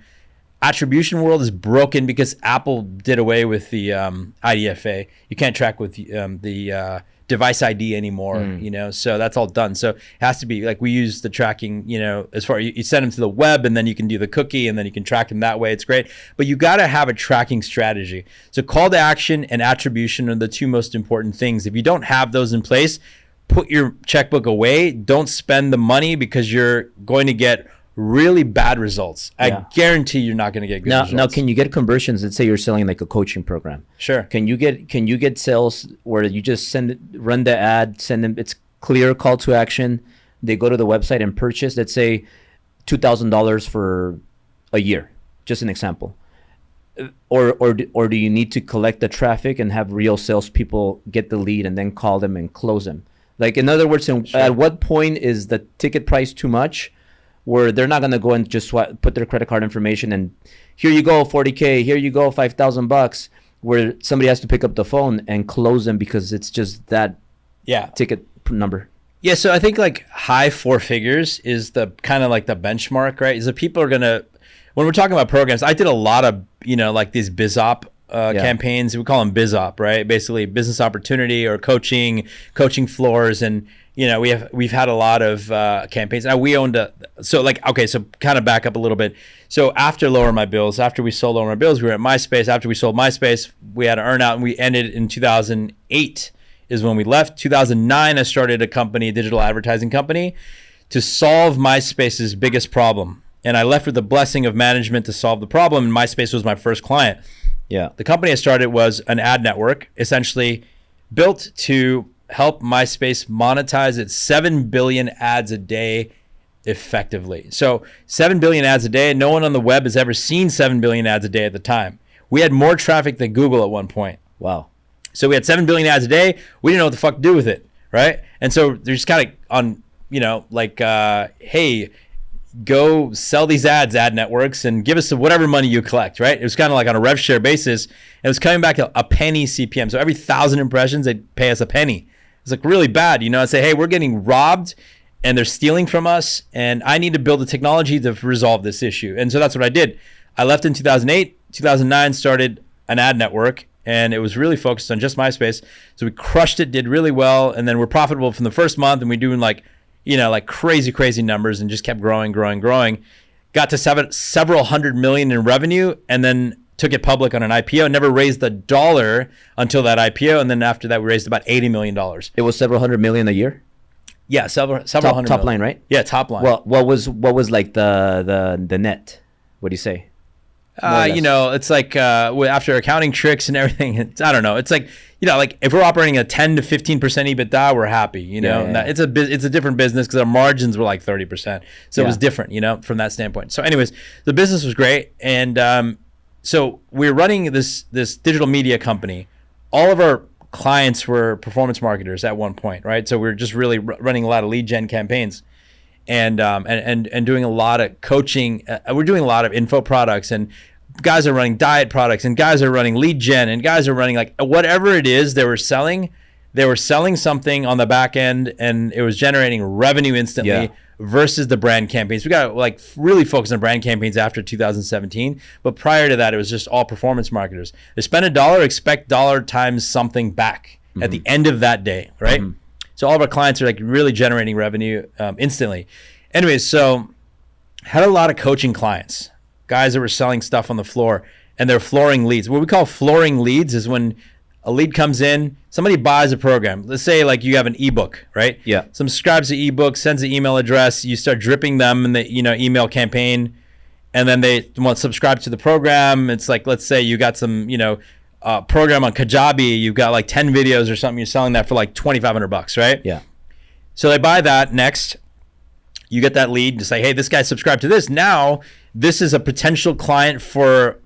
attribution world is broken because Apple did away with the IDFA. You can't track with the device ID anymore, so that's all done. So it has to be like, we use the tracking, as far you send them to the web, and then you can do the cookie, and then you can track them that way. It's great, but you got to have a tracking strategy. So call to action and attribution are the two most important things. If you don't have those in place, put your checkbook away. Don't spend the money, because you're going to get really bad results. I guarantee you're not going to get good results. Now, can you get conversions? Let's say you're selling like a coaching program. Sure. Can you get sales where you just run the ad, send them, it's clear call to action. They go to the website and purchase, let's say $2,000 for a year, just an example. Or do you need to collect the traffic and have real salespeople get the lead and then call them and close them? Like, in other words, at what point is the ticket price too much, where they're not going to go and just put their credit card information and here you go, 40K, here you go, $5,000, where somebody has to pick up the phone and close them because it's just that ticket number? Yeah, so I think like high four figures is the kind of like the benchmark, right? Is that people are gonna, when we're talking about programs, I did a lot of, like these BizOp campaigns. We call them BizOp, right? Basically business opportunity or coaching floors. And, we've had a lot of campaigns. Now we owned so kind of back up a little bit. So after we sold Lower My Bills, we were at Myspace. After we sold Myspace, we had an earn out and we ended in 2008 is when we left. 2009, I started a digital advertising company to solve Myspace's biggest problem. And I left with the blessing of management to solve the problem. And Myspace was my first client. Yeah. The company I started was an ad network, essentially built to help Myspace monetize its 7 billion ads a day effectively. So 7 billion ads a day. No one on the web has ever seen 7 billion ads a day at the time. We had more traffic than Google at one point. Wow. So we had 7 billion ads a day. We didn't know what the fuck to do with it, right? And so they're just kind of on, hey, go sell these ad networks and give us whatever money you collect, right? It was kind of like on a rev share basis. And it was coming back a penny CPM. So every 1,000 impressions, they'd pay us a penny. It's like really bad, I'd say, hey, we're getting robbed and they're stealing from us and I need to build a technology to resolve this issue. And so that's what I did. I left in 2008, 2009, started an ad network, and it was really focused on just MySpace. So we crushed it, did really well, and then we're profitable from the first month, and we're doing like crazy numbers and just kept growing. Got to several hundred million in revenue, and then took it public on an IPO. Never raised $1 until that IPO, and then after that we raised about $80 million. It was several hundred million a year? Yeah, several hundred top million. Line, right? Yeah, top line. Well, what was like the net? What do you say? It's like after accounting tricks and everything, I don't know. It's like, like if we're operating a 10 to 15% EBITDA, we're happy, Yeah. It's a different business because our margins were like 30%. So it was different, from that standpoint. So anyways, the business was great. And so we're running this digital media company. All of our clients were performance marketers at one point, right? So we're just really running a lot of lead gen campaigns. And doing a lot of coaching. We're doing a lot of info products, and guys are running diet products, and guys are running lead gen, and guys are running like whatever it is they were selling. They were selling something on the back end, and it was generating revenue instantly versus the brand campaigns. We got like really focused on brand campaigns after 2017, but prior to that, it was just all performance marketers. They spend $1, expect dollar times something back at the end of that day, right? Mm-hmm. So all of our clients are like really generating revenue instantly. Anyways, so had a lot of coaching clients, guys that were selling stuff on the floor, and they're flooring leads. What we call flooring leads is when a lead comes in, somebody buys a program. Let's say like you have an ebook, right? Yeah. Someone subscribes to ebook, sends an email address, you start dripping them in the email campaign, and then they want to subscribe to the program. It's like, let's say you got some program on Kajabi, you've got like 10 videos or something, you're selling that for like $2,500, right? Yeah. So they buy that. Next, you get that lead to say, hey, this guy subscribed to this. Now, this is a potential client for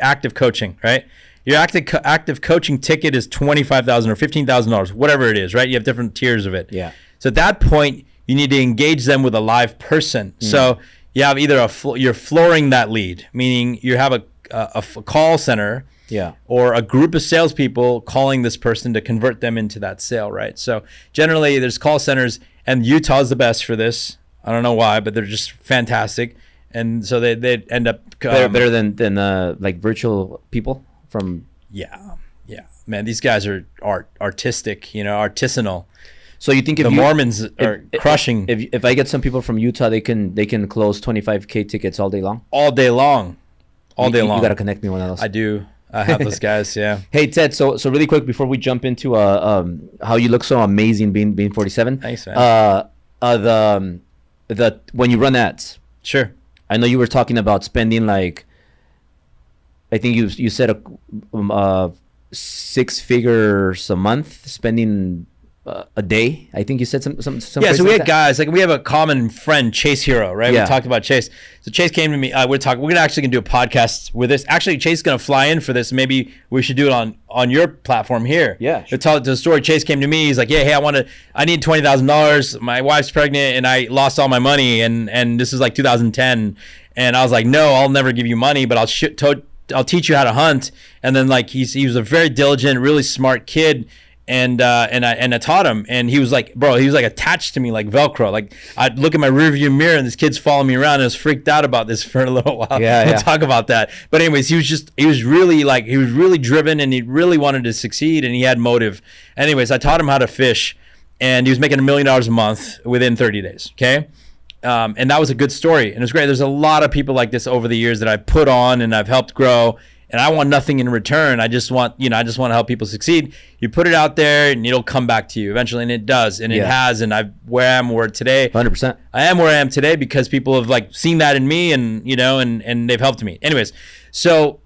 active coaching, right? Your active coaching ticket is $25,000 or $15,000, whatever it is, right? You have different tiers of it. Yeah. So at that point, you need to engage them with a live person. So you have either you're flooring that lead, meaning you have a call center, or a group of salespeople calling this person to convert them into that sale, right? So generally, there's call centers, and Utah's the best for this. I don't know why, but they're just fantastic, and so they end up better than like virtual people from. Yeah, man, these guys are artistic, artisanal. So you think if the Mormons are crushing? If I get some people from Utah, they can close 25K tickets all day long. All day long. You got to connect me one of those. I do. I have those guys, yeah. Hey Ted, so really quick before we jump into how you look so amazing being 47. Thanks, man. The when you run ads. Sure. I know you were talking about spending like, I think you said 6 figures a month spending a day. I think you said some. Yeah, so we like had guys, like we have a common friend, Chase Hero, right? Yeah. We talked about Chase. So Chase came to me. We're actually gonna do a podcast with this. Actually, Chase is gonna fly in for this. Maybe we should do it on your platform here. Yeah. To tell the story. Chase came to me. He's like, yeah, hey, I need $20,000. My wife's pregnant and I lost all my money. And this is like 2010. And I was like, no, I'll never give you money, but I'll teach you how to hunt. And then like he was a very diligent, really smart kid. I taught him, and he was like, bro, he was like attached to me like Velcro. Like I'd look at my rearview mirror and this kid's following me around, and I was freaked out about this for a little while. We'll talk about that. But anyways, he was really driven, and he really wanted to succeed, and he had motive. Anyways, I taught him how to fish, and he was making $1 million a month within 30 days. Okay. And that was a good story, and it was great. There's a lot of people like this over the years that I've put on and I've helped grow. And I want nothing in return. I just want to help people succeed. You put it out there and it'll come back to you eventually. And it does. And it has. And where I am today. 100%. I am where I am today because people have like seen that in me and, and they've helped me. Anyways, so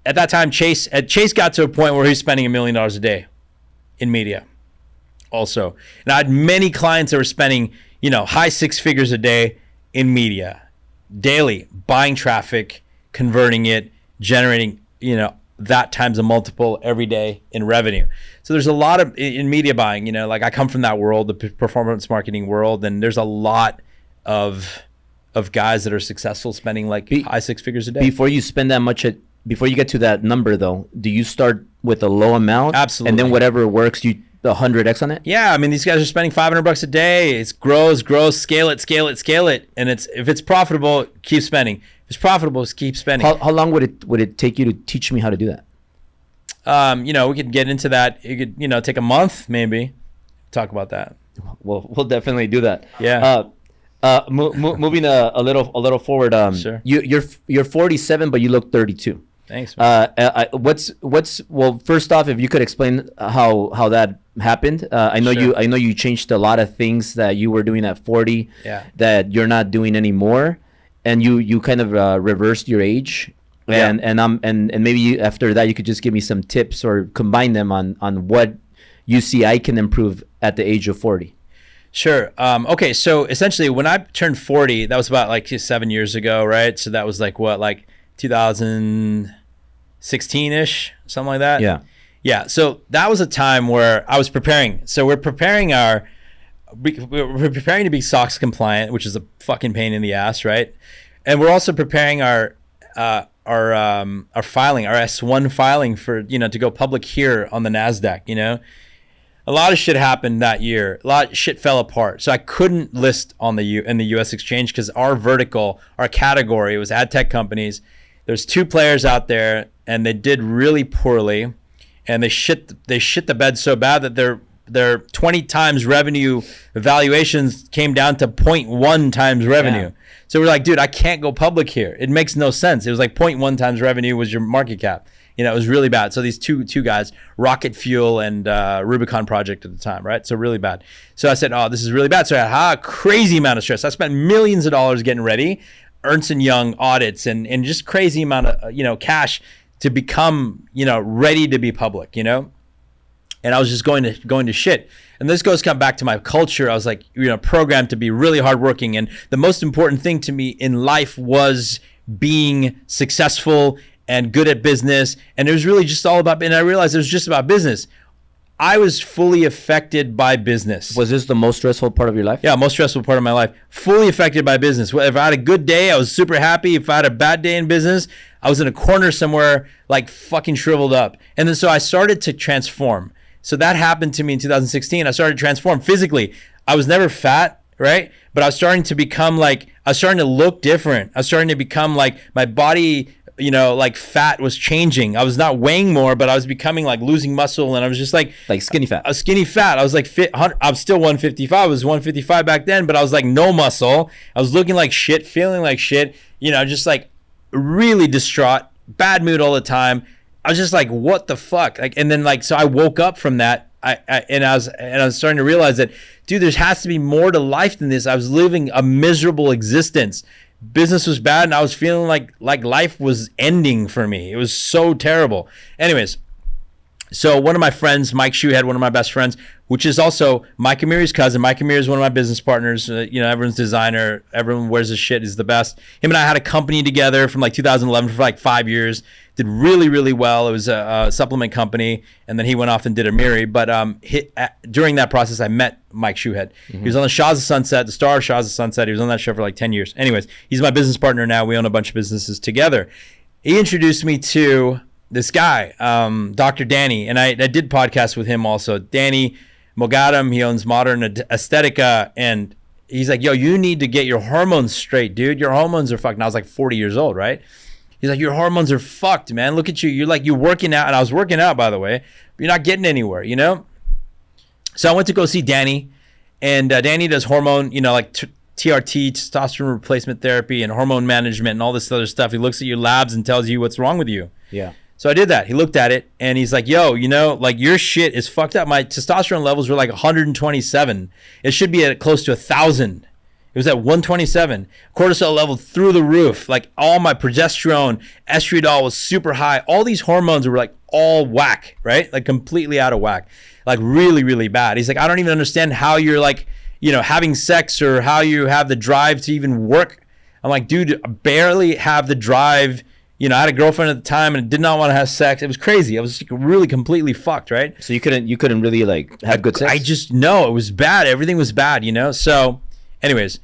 at that time, Chase got to a point where he's spending $1 million a day in media also. And I had many clients that were spending, high 6 figures a day in media daily, buying traffic, converting it, generating, that times a multiple every day in revenue. So there's a lot of in media buying, like I come from that world, the performance marketing world, and there's a lot of guys that are successful spending like high 6 figures a day. Before you spend that much before you get to that number though, do you start with a low amount? Absolutely. And then whatever works, you 100x on it? Yeah, I mean, these guys are spending $500 a day. It grows, scale it. And if it's profitable, keep spending. If it's profitable, keep spending. How long would it take you to teach me how to do that? We could get into that. It could, take a month maybe. Talk about that. We'll definitely do that. Yeah. Moving a little forward. Sure. You're 47, but you look 32. Thanks, man. Well, first off, if you could explain how that happened. I know you changed a lot of things that you were doing at 40 that you're not doing anymore, and you kind of reversed your age. And maybe after that you could just give me some tips or combine them on what you see I can improve at the age of 40. Sure. Okay. So essentially when I turned 40, that was about like 7 years ago, right? So that was like 2016-ish, something like that. Yeah. Yeah. So that was a time where I was preparing. So we're preparing to be SOX compliant, which is a fucking pain in the ass, right? And we're also preparing our filing, our S1 filing for, to go public here on the NASDAQ, A lot of shit happened that year. A lot of shit fell apart. So I couldn't list in the US exchange because our vertical, our category was ad tech companies. There's 2 players out there and they did really poorly, and they shit the bed so bad that their 20 times revenue valuations came down to 0.1 times revenue. Yeah. So we're like, dude, I can't go public here. It makes no sense. It was like 0.1 times revenue was your market cap. It was really bad. So these two guys, Rocket Fuel and Rubicon Project at the time, right? So really bad. So I said, oh, this is really bad. So I had a crazy amount of stress. I spent millions of dollars getting ready, Ernst & Young audits, and just crazy amount of cash to become ready to be public, and I was just going to shit. And this goes back to my culture. I was like, programmed to be really hardworking, and the most important thing to me in life was being successful and good at business. And it was really just all about, and I realized it was just about business. I was fully affected by business. Was this the most stressful part of your life? Yeah, most stressful part of my life. Fully affected by business. If I had a good day, I was super happy. If I had a bad day in business, I was in a corner somewhere like fucking shriveled up. And then so I started to transform. So that happened to me in 2016. I started to transform physically. I was never fat, right? But I was starting to become I was starting to look different. I was starting to become my body, fat was changing. I was not weighing more, but I was becoming losing muscle, and I was just like skinny fat. I was skinny fat. I was fit. I'm still 155. I was 155 back then, but I was no muscle. I was looking like shit, feeling like shit, just really distraught, bad mood all the time. I was just what the fuck? And then so I woke up from that. I was starting to realize that, dude, there has to be more to life than this. I was living a miserable existence. Business was bad, and I was feeling like life was ending for me. It was so terrible. Anyways, so one of my friends, Mike Shoehead, one of my best friends, which is also Mike Amiri's cousin. Mike Amiri is one of my business partners. Everyone's designer. Everyone wears his shit. Is the best. Him and I had a company together from 2011 for 5 years. Did really, really well. It was a supplement company, and then he went off and did Amiri. But during that process, I met Mike Shoehead. Mm-hmm. He was on the Shahs of Sunset, the star of Shahs of Sunset. He was on that show for 10 years. Anyways, he's my business partner now. We own a bunch of businesses together. He introduced me to this guy, Dr. Danny, and I did podcasts with him also. Danny Mogadam, he owns Modern Aesthetica, and he's like, yo, you need to get your hormones straight, dude. Your hormones are fucked. And I was like 40 years old, right? He's like, your hormones are fucked, man. Look at you. You're working out. And I was working out, by the way. But you're not getting anywhere, you know? So I went to go see Danny. And Danny does hormone, like TRT, testosterone replacement therapy, and hormone management and all this other stuff. He looks at your labs and tells you what's wrong with you. Yeah. So I did that. He looked at it and he's like, yo, like your shit is fucked up. My testosterone levels were like 127. It should be at close to 1,000. It was at 127. Cortisol level through the roof. Like all my progesterone, estriol was super high. All these hormones were like all whack, right? Like completely out of whack. Like really, really bad. He's like, I don't even understand how you're like, having sex or how you have the drive to even work. I'm like, dude, I barely have the drive. I had a girlfriend at the time and did not want to have sex. It was crazy. I was really completely fucked, right? So you couldn't really like have good sex? No, it was bad. Everything was bad, So anyways,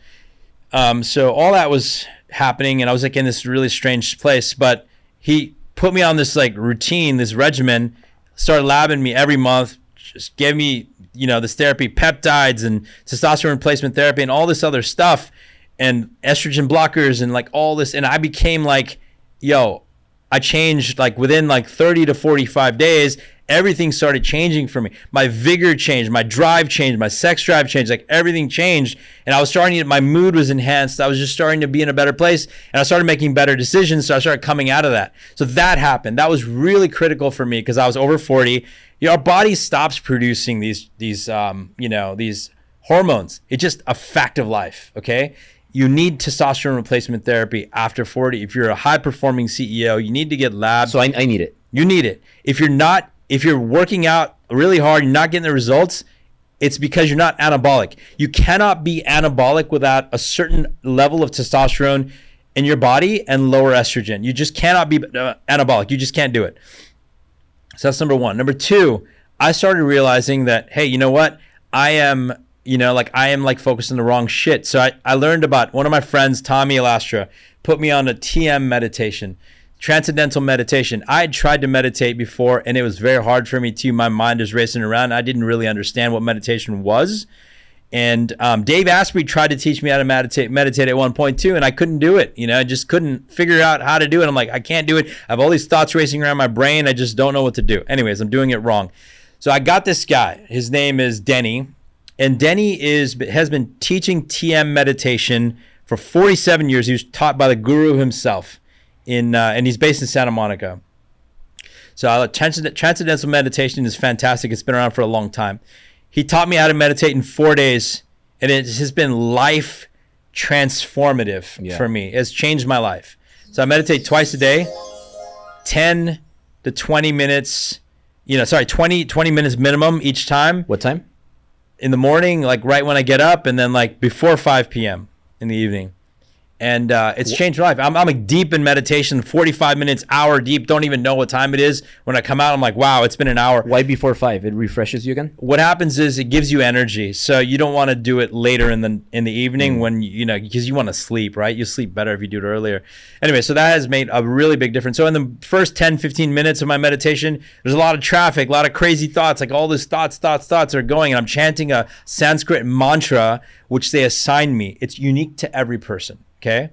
so all that was happening and I was like in this really strange place, but he put me on this like routine, this regimen, started labbing me every month, just gave me, this therapy, peptides and testosterone replacement therapy and all this other stuff and estrogen blockers and like all this. And I became like, I changed like within like 30 to 45 days, everything started changing for me. My vigor changed, my drive changed, my sex drive changed, like everything changed. And I was my mood was enhanced. I was just starting to be in a better place and I started making better decisions. So I started coming out of that. So that happened. That was really critical for me because I was over 40. Our body stops producing these hormones. It's just a fact of life. Okay. You need testosterone replacement therapy after 40. If you're a high-performing CEO, you need to get labs. So I need it. You need it. If you're working out really hard, you're not getting the results, it's because you're not anabolic. You cannot be anabolic without a certain level of testosterone in your body and lower estrogen. You just cannot be anabolic. You just can't do it. So that's number one. Number two, I started realizing that, hey, you know what? I am focused on the wrong shit. So I learned about one of my friends, Tommy Elastra, put me on a TM meditation, transcendental meditation. I had tried to meditate before and it was very hard for me too. My mind was racing around. I didn't really understand what meditation was. And Dave Asprey tried to teach me how to meditate at one point too. And I couldn't do it. I just couldn't figure out how to do it. I'm like, I can't do it. I have all these thoughts racing around my brain. I just don't know what to do. Anyways, I'm doing it wrong. So I got this guy. His name is Denny. And Denny has been teaching TM meditation for 47 years. He was taught by the guru himself, and he's based in Santa Monica. So transcendental meditation is fantastic. It's been around for a long time. He taught me how to meditate in 4 days, and it has been life transformative for me. It's changed my life. So I meditate twice a day, 10 to 20 minutes, 20 minutes minimum each time. What time? In the morning, like right when I get up, and then like before 5 p.m. in the evening. And it's changed my life. I'm like deep in meditation, 45 minutes, hour deep. Don't even know what time it is. When I come out, I'm like, wow, it's been an hour. Why before 5? It refreshes you again? What happens is it gives you energy. So you don't want to do it later in the evening when, because you want to sleep, right? You sleep better if you do it earlier. Anyway, so that has made a really big difference. So in the first 10, 15 minutes of my meditation, there's a lot of traffic, a lot of crazy thoughts, like all these thoughts are going. And I'm chanting a Sanskrit mantra, which they assign me. It's unique to every person. Okay.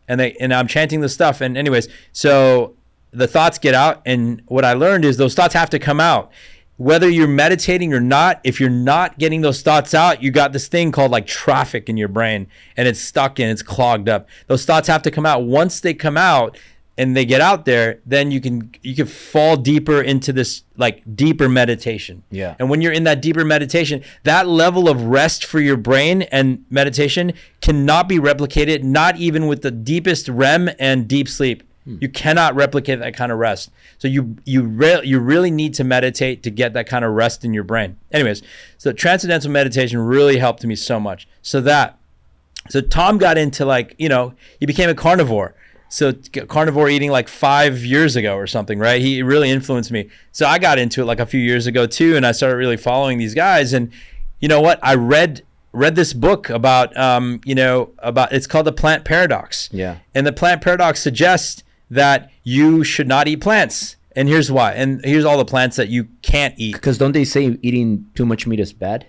And I'm chanting this stuff. And anyways, so the thoughts get out. And what I learned is those thoughts have to come out. Whether you're meditating or not, if you're not getting those thoughts out, you got this thing called like traffic in your brain and it's stuck and it's clogged up. Those thoughts have to come out. Once they come out and they get out there, then you can fall deeper into this like deeper meditation. Yeah. And when you're in that deeper meditation, that level of rest for your brain and meditation cannot be replicated, not even with the deepest REM and deep sleep. You cannot replicate that kind of rest. So you really need to meditate to get that kind of rest in your brain. Anyways, so transcendental meditation really helped me so much. So Tom got into he became a carnivore. So carnivore eating like 5 years ago or something, right? He really influenced me. So I got into it like a few years ago too, and I started really following these guys. And you know what? I read this book about it's called The Plant Paradox. Yeah. And the plant paradox suggests that you should not eat plants. And here's why. And here's all the plants that you can't eat. Because don't they say eating too much meat is bad?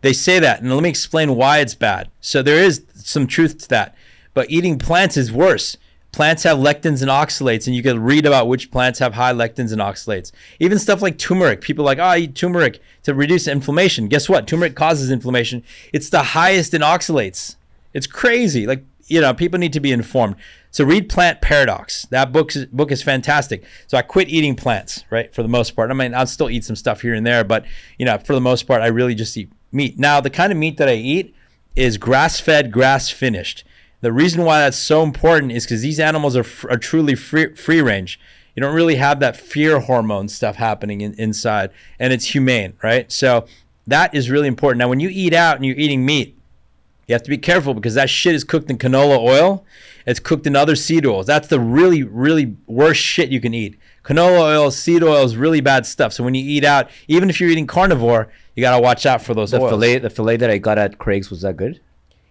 They say that. And let me explain why it's bad. So there is some truth to that. But eating plants is worse. Plants have lectins and oxalates, and you can read about which plants have high lectins and oxalates. Even stuff like turmeric. People are like, I eat turmeric to reduce inflammation. Guess what? Turmeric causes inflammation. It's the highest in oxalates. It's crazy. Like, people need to be informed. So read Plant Paradox. That book is fantastic. So I quit eating plants, right, for the most part. I mean, I'll still eat some stuff here and there, but, for the most part, I really just eat meat. Now, the kind of meat that I eat is grass-fed, grass-finished. The reason why that's so important is because these animals are truly free range. You don't really have that fear hormone stuff happening inside, and it's humane, right? So that is really important. Now, when you eat out and you're eating meat, you have to be careful because that shit is cooked in canola oil. It's cooked in other seed oils. That's the really, really worst shit you can eat. Canola oil, seed oil is really bad stuff. So when you eat out, even if you're eating carnivore, you got to watch out for those oils. The filet that I got at Craig's, was that good?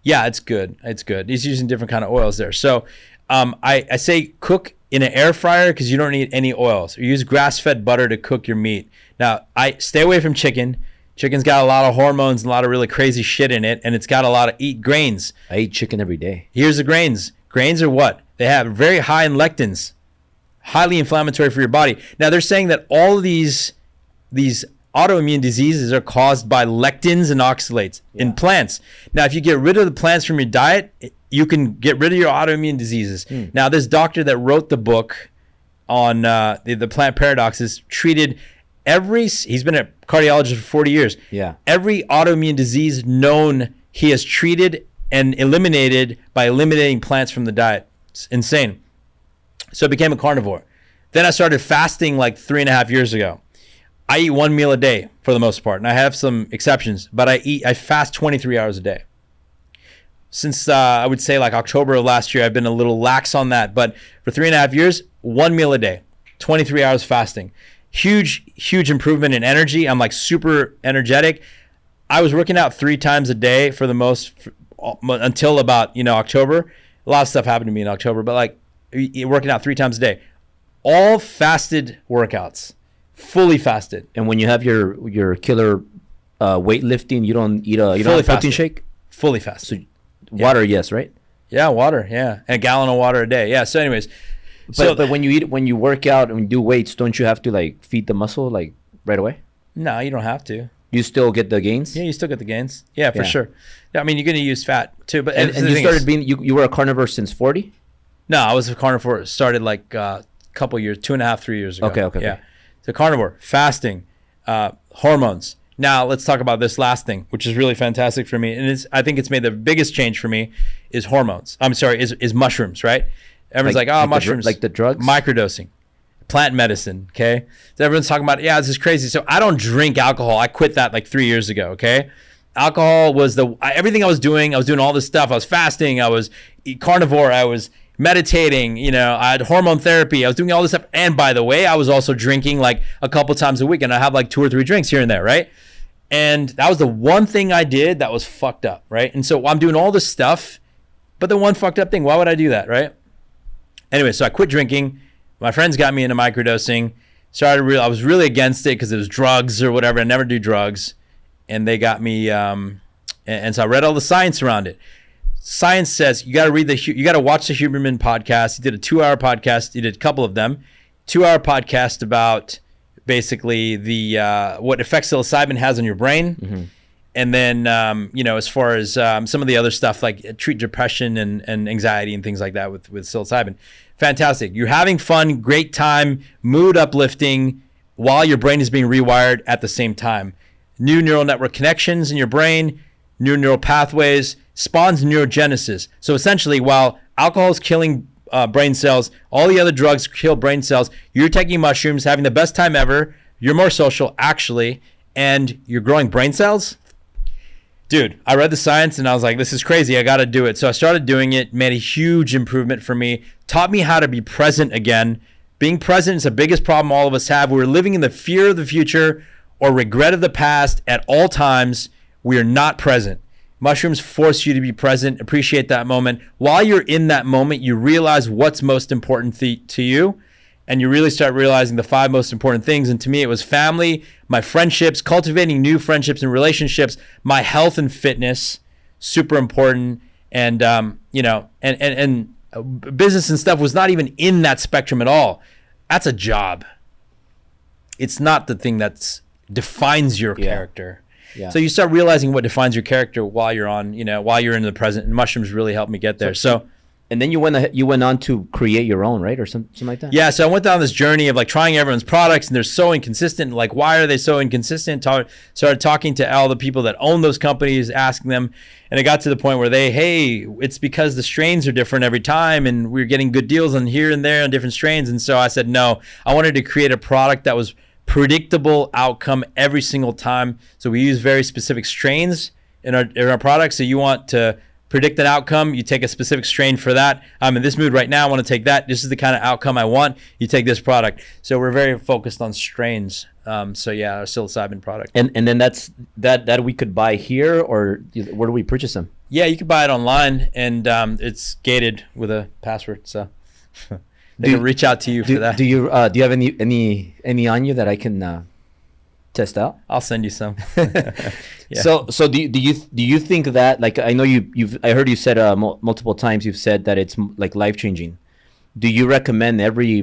Yeah, it's good. It's good. He's using different kind of oils there. So I say cook in an air fryer because you don't need any oils. Or use grass-fed butter to cook your meat. Now, I stay away from chicken. Chicken's got a lot of hormones and a lot of really crazy shit in it, and it's got a lot of eat grains. I eat chicken every day. Here's the grains. Grains are what? They have very high in lectins, highly inflammatory for your body. Now, they're saying that all of these autoimmune diseases are caused by lectins and oxalates in plants. Now, if you get rid of the plants from your diet, you can get rid of your autoimmune diseases. Now, this doctor that wrote the book on the Plant Paradox has treated he's been a cardiologist for 40 years. Yeah. Every autoimmune disease known he has treated and eliminated by eliminating plants from the diet. It's insane. So I became a carnivore. Then I started fasting like 3.5 years ago. I eat one meal a day for the most part, and I have some exceptions, but I fast 23 hours a day. Since I would say like October of last year, I've been a little lax on that, but for 3.5 years, one meal a day, 23 hours fasting. Huge improvement in energy. I'm like super energetic. I was working out 3 times a day for the most until about October. A lot of stuff happened to me in October, but like working out 3 times a day, all fasted workouts. Fully fasted. And when you have your killer weightlifting, you don't eat a protein shake? Fully fasted. So water, yes, right? Yeah, water, yeah. And a gallon of water a day. Yeah, so anyways. But when you work out and do weights, don't you have to like feed the muscle like right away? No, you don't have to. You still get the gains? Yeah, you still get the gains. Yeah, for sure. Yeah, I mean, you're going to use fat too. But and you started being, you were a carnivore since 40? No, I was a carnivore. Started like a couple years, 2.5, 3 years ago. Okay. Yeah. So carnivore, fasting, hormones. Now let's talk about this last thing, which is really fantastic for me. And I think it's made the biggest change for me is hormones. I'm sorry, is mushrooms, right? Everyone's like mushrooms. Like the drugs? Microdosing, plant medicine, okay? So everyone's talking about, this is crazy. So I don't drink alcohol. I quit that like 3 years ago, okay? Alcohol was everything I was doing. I was doing all this stuff. I was fasting. I was carnivore. I was meditating, I had hormone therapy. I was doing all this stuff. And by the way, I was also drinking like a couple times a week, and I have like 2 or 3 drinks here and there, right? And that was the one thing I did that was fucked up, right? And so I'm doing all this stuff, but the one fucked up thing, why would I do that, right? Anyway, so I quit drinking. My friends got me into microdosing. I was really against it because it was drugs or whatever. I never do drugs. And they got me, and so I read all the science around it. Science says you got to watch the Huberman podcast. He did a 2-hour podcast. He did a couple of them. 2-hour podcast about basically the what effects psilocybin has on your brain. Mm-hmm. And then, as far as some of the other stuff, like treat depression and anxiety and things like that with psilocybin. Fantastic. You're having fun, great time, mood uplifting while your brain is being rewired at the same time. New neural network connections in your brain, new neural pathways, spawns neurogenesis. So essentially, while alcohol is killing brain cells, all the other drugs kill brain cells, you're taking mushrooms, having the best time ever, you're more social, actually, and you're growing brain cells. Dude, I read the science and I was like, this is crazy. I got to do it. So I started doing it, made a huge improvement for me, taught me how to be present again. Being present is the biggest problem all of us have. We're living in the fear of the future or regret of the past at all times. We are not present. Mushrooms force you to be present, appreciate that moment. While you're in that moment, you realize what's most important to you, and you really start realizing the 5 most important things. And to me, it was family, my friendships, cultivating new friendships and relationships, my health and fitness, super important. And, and business and stuff was not even in that spectrum at all. That's a job. It's not the thing that defines your character. Yeah. So you start realizing what defines your character while you're in the present, and mushrooms really helped me get there. So and then you went on to create your own, right? Or something like that? Yeah, so I went down this journey of like trying everyone's products, and they're so inconsistent. Like, why are they so inconsistent? Started talking to all the people that own those companies, asking them, and it got to the point where it's because the strains are different every time, and we're getting good deals on here and there on different strains. And so I said, no, I wanted to create a product that was predictable outcome every single time. So we use very specific strains in our products. So you want to predict an outcome, you take a specific strain for that. I'm in this mood right now, I want to take that. This is the kind of outcome I want. You take this product. So we're very focused on strains. Our psilocybin product. And then that we could buy here, or where do we purchase them? Yeah, you can buy it online, and it's gated with a password. So they can reach out to you for that. Do you have any on you that I can test out? I'll send you some. Yeah. So do you think that, like, I know I heard you said multiple times, you've said that it's like life-changing. Do you recommend every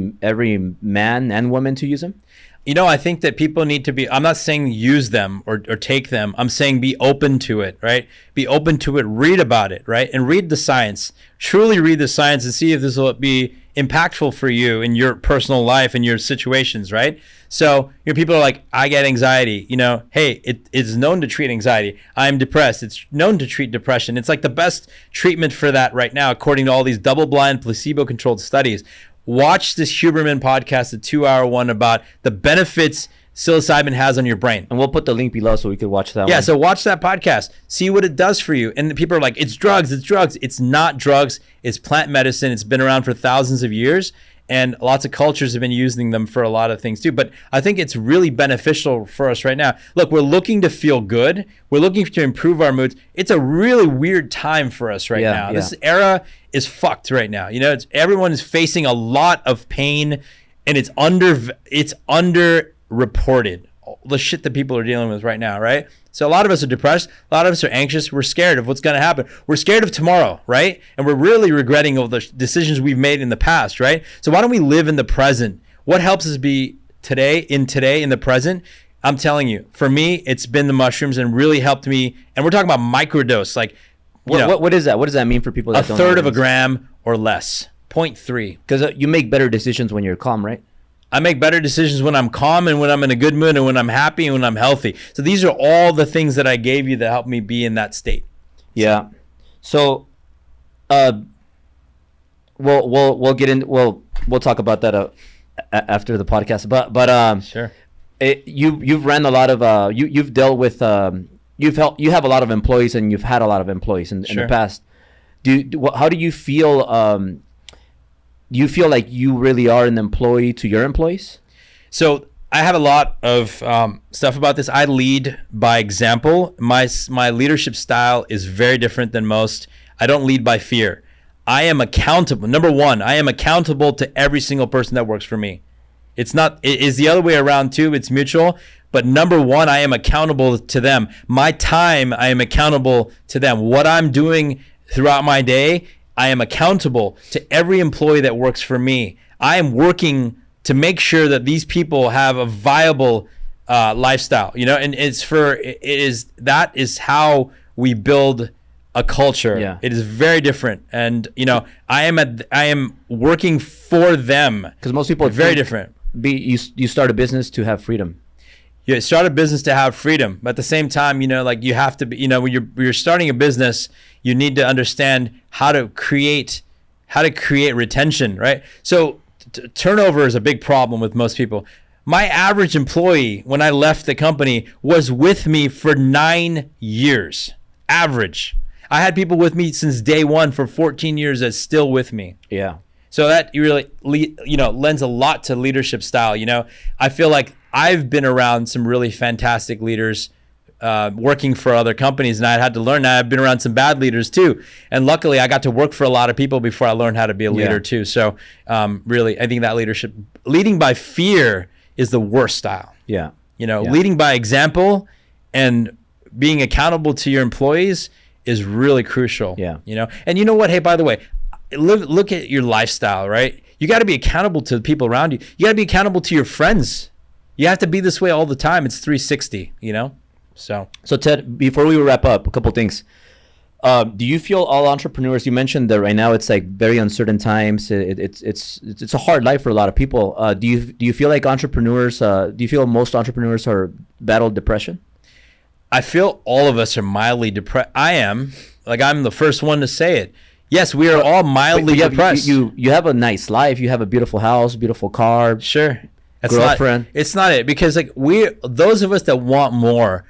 man and woman to use them? I think that people need to be, I'm not saying use them or take them. I'm saying be open to it, right? Be open to it, read about it, right? And read the science. Truly read the science and see if this will be impactful for you in your personal life and your situations, right? So people are like, I get anxiety. Hey, it's known to treat anxiety. I'm depressed. It's known to treat depression. It's like the best treatment for that right now, according to all these double-blind, placebo-controlled studies. Watch this Huberman podcast, the 2-hour one about the benefits psilocybin has on your brain. And we'll put the link below so we could watch that one. Yeah, so watch that podcast. See what it does for you. And people are like, it's drugs, it's drugs. It's not drugs. It's plant medicine. It's been around for thousands of years. And lots of cultures have been using them for a lot of things too. But I think it's really beneficial for us right now. Look, we're looking to feel good. We're looking to improve our moods. It's a really weird time for us right now. Yeah. This era is fucked right now. Everyone is facing a lot of pain, and it's under-reported. The shit that people are dealing with right now, right? So a lot of us are depressed. A lot of us are anxious. We're scared of what's going to happen. We're scared of tomorrow, right? And we're really regretting all the decisions we've made in the past, right? So why don't we live in the present? What helps us be in the present? I'm telling you, for me, it's been the mushrooms, and really helped me. And we're talking about microdose. Like, what is that? What does that mean for people that don't know? 1/3 of a gram or less, 0.3. Because you make better decisions when you're calm, right? I make better decisions when I'm calm, and when I'm in a good mood, and when I'm happy, and when I'm healthy. So these are all the things that I gave you that helped me be in that state. Yeah. So, we'll get in. We'll talk about that after the podcast. But sure. You've ran a lot of you've dealt with you have a lot of employees, and you've had a lot of employees in the past. How do you feel? Do you feel like you really are an employee to your employees? So I have a lot of stuff about this. I lead by example. My leadership style is very different than most. I don't lead by fear. I am accountable. Number one, I am accountable to every single person that works for me. It is the other way around too. It's mutual. But number one, I am accountable to them. My time, I am accountable to them. What I'm doing throughout my day, I am accountable to every employee that works for me. I am working to make sure that these people have a viable lifestyle, and that is how we build a culture. Yeah. It is very different. And, I am working for them. Because most people are very different. You start a business to have freedom. You start a business to have freedom, but at the same time, you have to be, when you're starting a business, you need to understand how to create retention, right? So turnover is a big problem with most people. My average employee, when I left the company, was with me for 9 years, average. I had people with me since day one for 14 years that's still with me. Yeah. So that really, lends a lot to leadership style. I feel like I've been around some really fantastic leaders working for other companies, and I had to learn that. I've been around some bad leaders too. And luckily I got to work for a lot of people before I learned how to be a leader too. So really, I think that leadership leading by fear is the worst style. Yeah. Leading by example and being accountable to your employees is really crucial. Yeah. And you know what? Hey, by the way, look at your lifestyle, right? You got to be accountable to the people around you. You got to be accountable to your friends. You have to be this way all the time. It's 360, So Ted, before we wrap up, a couple things. Do you feel all entrepreneurs? You mentioned that right now it's like very uncertain times. It's a hard life for a lot of people. Do you feel like entrepreneurs? Do you feel most entrepreneurs are battle depression? I feel all of us are mildly depressed. I am. Like, I'm the first one to say it. Yes, we are all mildly depressed. You have a nice life. You have a beautiful house, beautiful car. Sure. Girlfriend. It's not it, because like those of us that want more,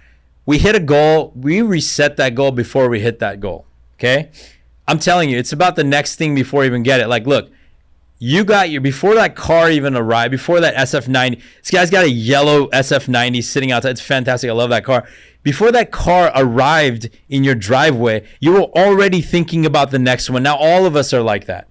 we hit a goal, we reset that goal before we hit that goal. Okay? I'm telling you, it's about the next thing before you even get it. Like, look, you got before that car even arrived, before that SF90, this guy's got a yellow SF90 sitting outside. It's fantastic. I love that car. Before that car arrived in your driveway, you were already thinking about the next one. Now all of us are like that.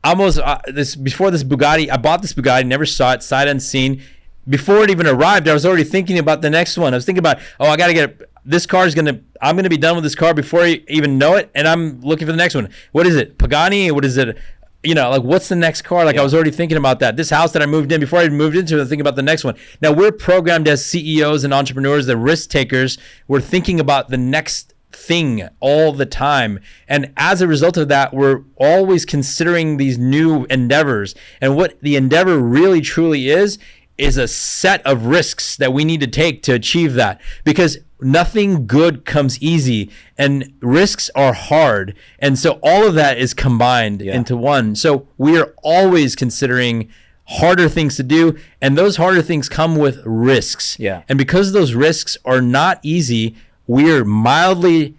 Before this Bugatti, I bought this Bugatti, never saw it, sight unseen. Before it even arrived, I was already thinking about the next one. I was thinking about, I got to get this car I'm going to be done with this car before I even know it, and I'm looking for the next one. What is it? Pagani? What is it? What's the next car? Like, I was already thinking about that. This house that I moved in, before I even moved into it, I was thinking about the next one. Now, we're programmed as CEOs and entrepreneurs, the risk takers. We're thinking about the next thing all the time. And as a result of that, we're always considering these new endeavors. And what the endeavor really, truly is a set of risks that we need to take to achieve that. Because nothing good comes easy, and risks are hard. And so all of that is combined into one. So we are always considering harder things to do, and those harder things come with risks. Yeah. And because those risks are not easy, we're mildly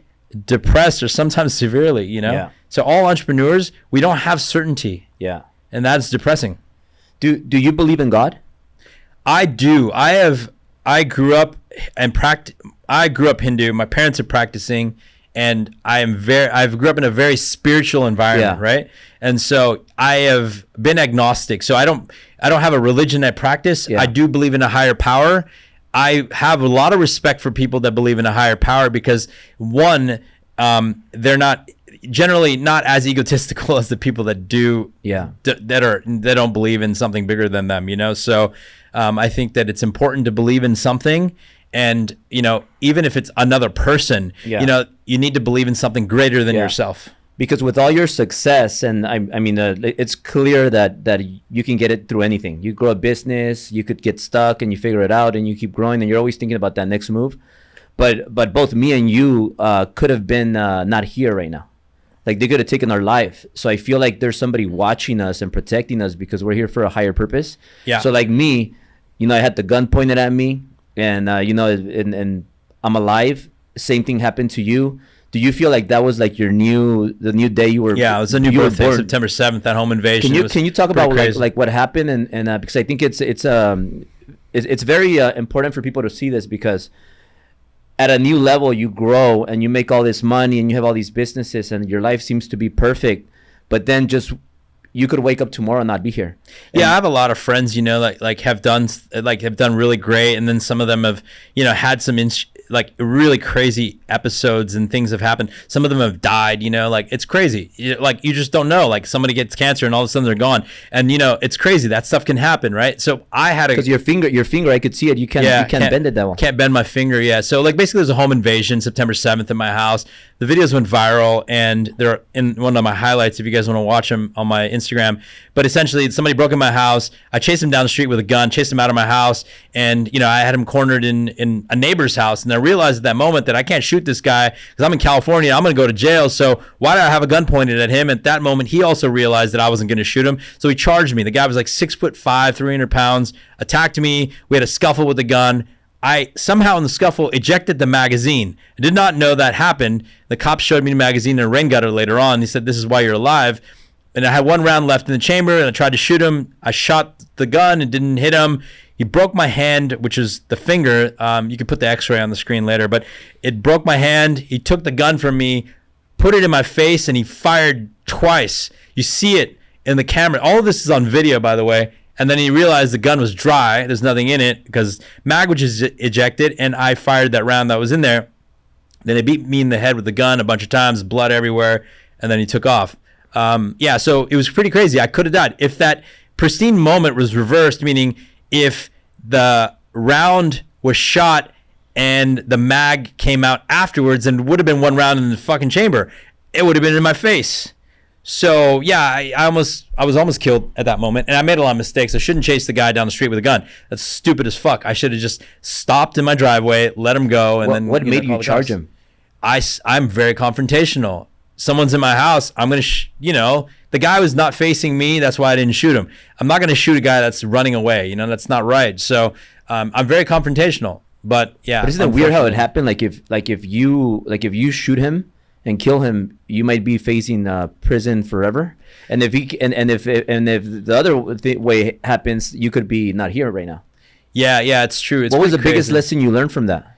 depressed or sometimes severely, Yeah. So all entrepreneurs, we don't have certainty. Yeah. And that's depressing. Do you believe in God? I do. I grew up Hindu. My parents are practicing, and I grew up in a very spiritual environment, right? And so I have been agnostic. So I don't have a religion I practice. I do believe in a higher power. I have a lot of respect for people that believe in a higher power, because one, they're generally not as egotistical as the people that do, that don't believe in something bigger than them, So I think that it's important to believe in something, and even if it's another person, you need to believe in something greater than yourself. Because with all your success, and I mean, it's clear that you can get it through anything. You grow a business, you could get stuck, and you figure it out, and you keep growing, and you're always thinking about that next move. But both me and you could have been not here right now. Like, they could have taken our life. So I feel like there's somebody watching us and protecting us, because we're here for a higher purpose. Yeah. So like me, I had the gun pointed at me, and and I'm alive. Same thing happened to you. Do you feel like that was like the new day you were? Yeah, it was a new birthday, September 7th, that home invasion. Can you talk about like what happened, and because I think it's very important for people to see this, because at a new level you grow and you make all this money and you have all these businesses and your life seems to be perfect, but then just you could wake up tomorrow and not be here. I have a lot of friends, have done really great, and then some of them have, had some really crazy episodes and things have happened. Some of them have died, it's crazy. You just don't know. Like, somebody gets cancer and all of a sudden they're gone, and it's crazy. That stuff can happen, right? So I had because your finger, I could see it. You can't bend it that one. Can't bend my finger. Yeah. So basically, there's a home invasion September 7th at my house. The videos went viral, and they're in one of my highlights if you guys want to watch them on my Instagram. But essentially, somebody broke in my house. I chased him down the street with a gun, chased him out of my house, and I had him cornered in a neighbor's house. And I realized at that moment that I can't shoot this guy because I'm in California. I'm going to go to jail. So why did I have a gun pointed at him? At that moment, he also realized that I wasn't going to shoot him. So he charged me. The guy was like 6'5", 300 pounds, attacked me. We had a scuffle with the gun. I somehow in the scuffle ejected the magazine. I did not know that happened. The cops showed me the magazine in a rain gutter later on. He said, "This is why you're alive." And I had one round left in the chamber, and I tried to shoot him. I shot the gun and didn't hit him. He broke my hand, which is the finger. You can put the x-ray on the screen later, but it broke my hand. He took the gun from me, put it in my face, and he fired twice. You see it in the camera. All of this is on video, by the way. And then he realized the gun was dry. There's nothing in it because mag was ejected, and I fired that round that was in there. Then he beat me in the head with the gun a bunch of times, blood everywhere, and then he took off. So it was pretty crazy. I could have died. If that pristine moment was reversed, meaning if the round was shot and the mag came out afterwards, and would have been one round in the fucking chamber, it would have been in my face. So yeah, I was almost killed at that moment, and I made a lot of mistakes. I shouldn't chase the guy down the street with a gun. That's stupid as fuck. I should have just stopped in my driveway, let him go, and then. What made you charge him? I'm very confrontational. Someone's in my house. I'm gonna, the guy was not facing me. That's why I didn't shoot him. I'm not gonna shoot a guy that's running away. That's not right. So I'm very confrontational. But yeah. But isn't it weird how it happened? Like if you shoot him and kill him, you might be facing prison forever. And if the other way happens, you could be not here right now. Yeah, it's true. What was the biggest lesson you learned from that?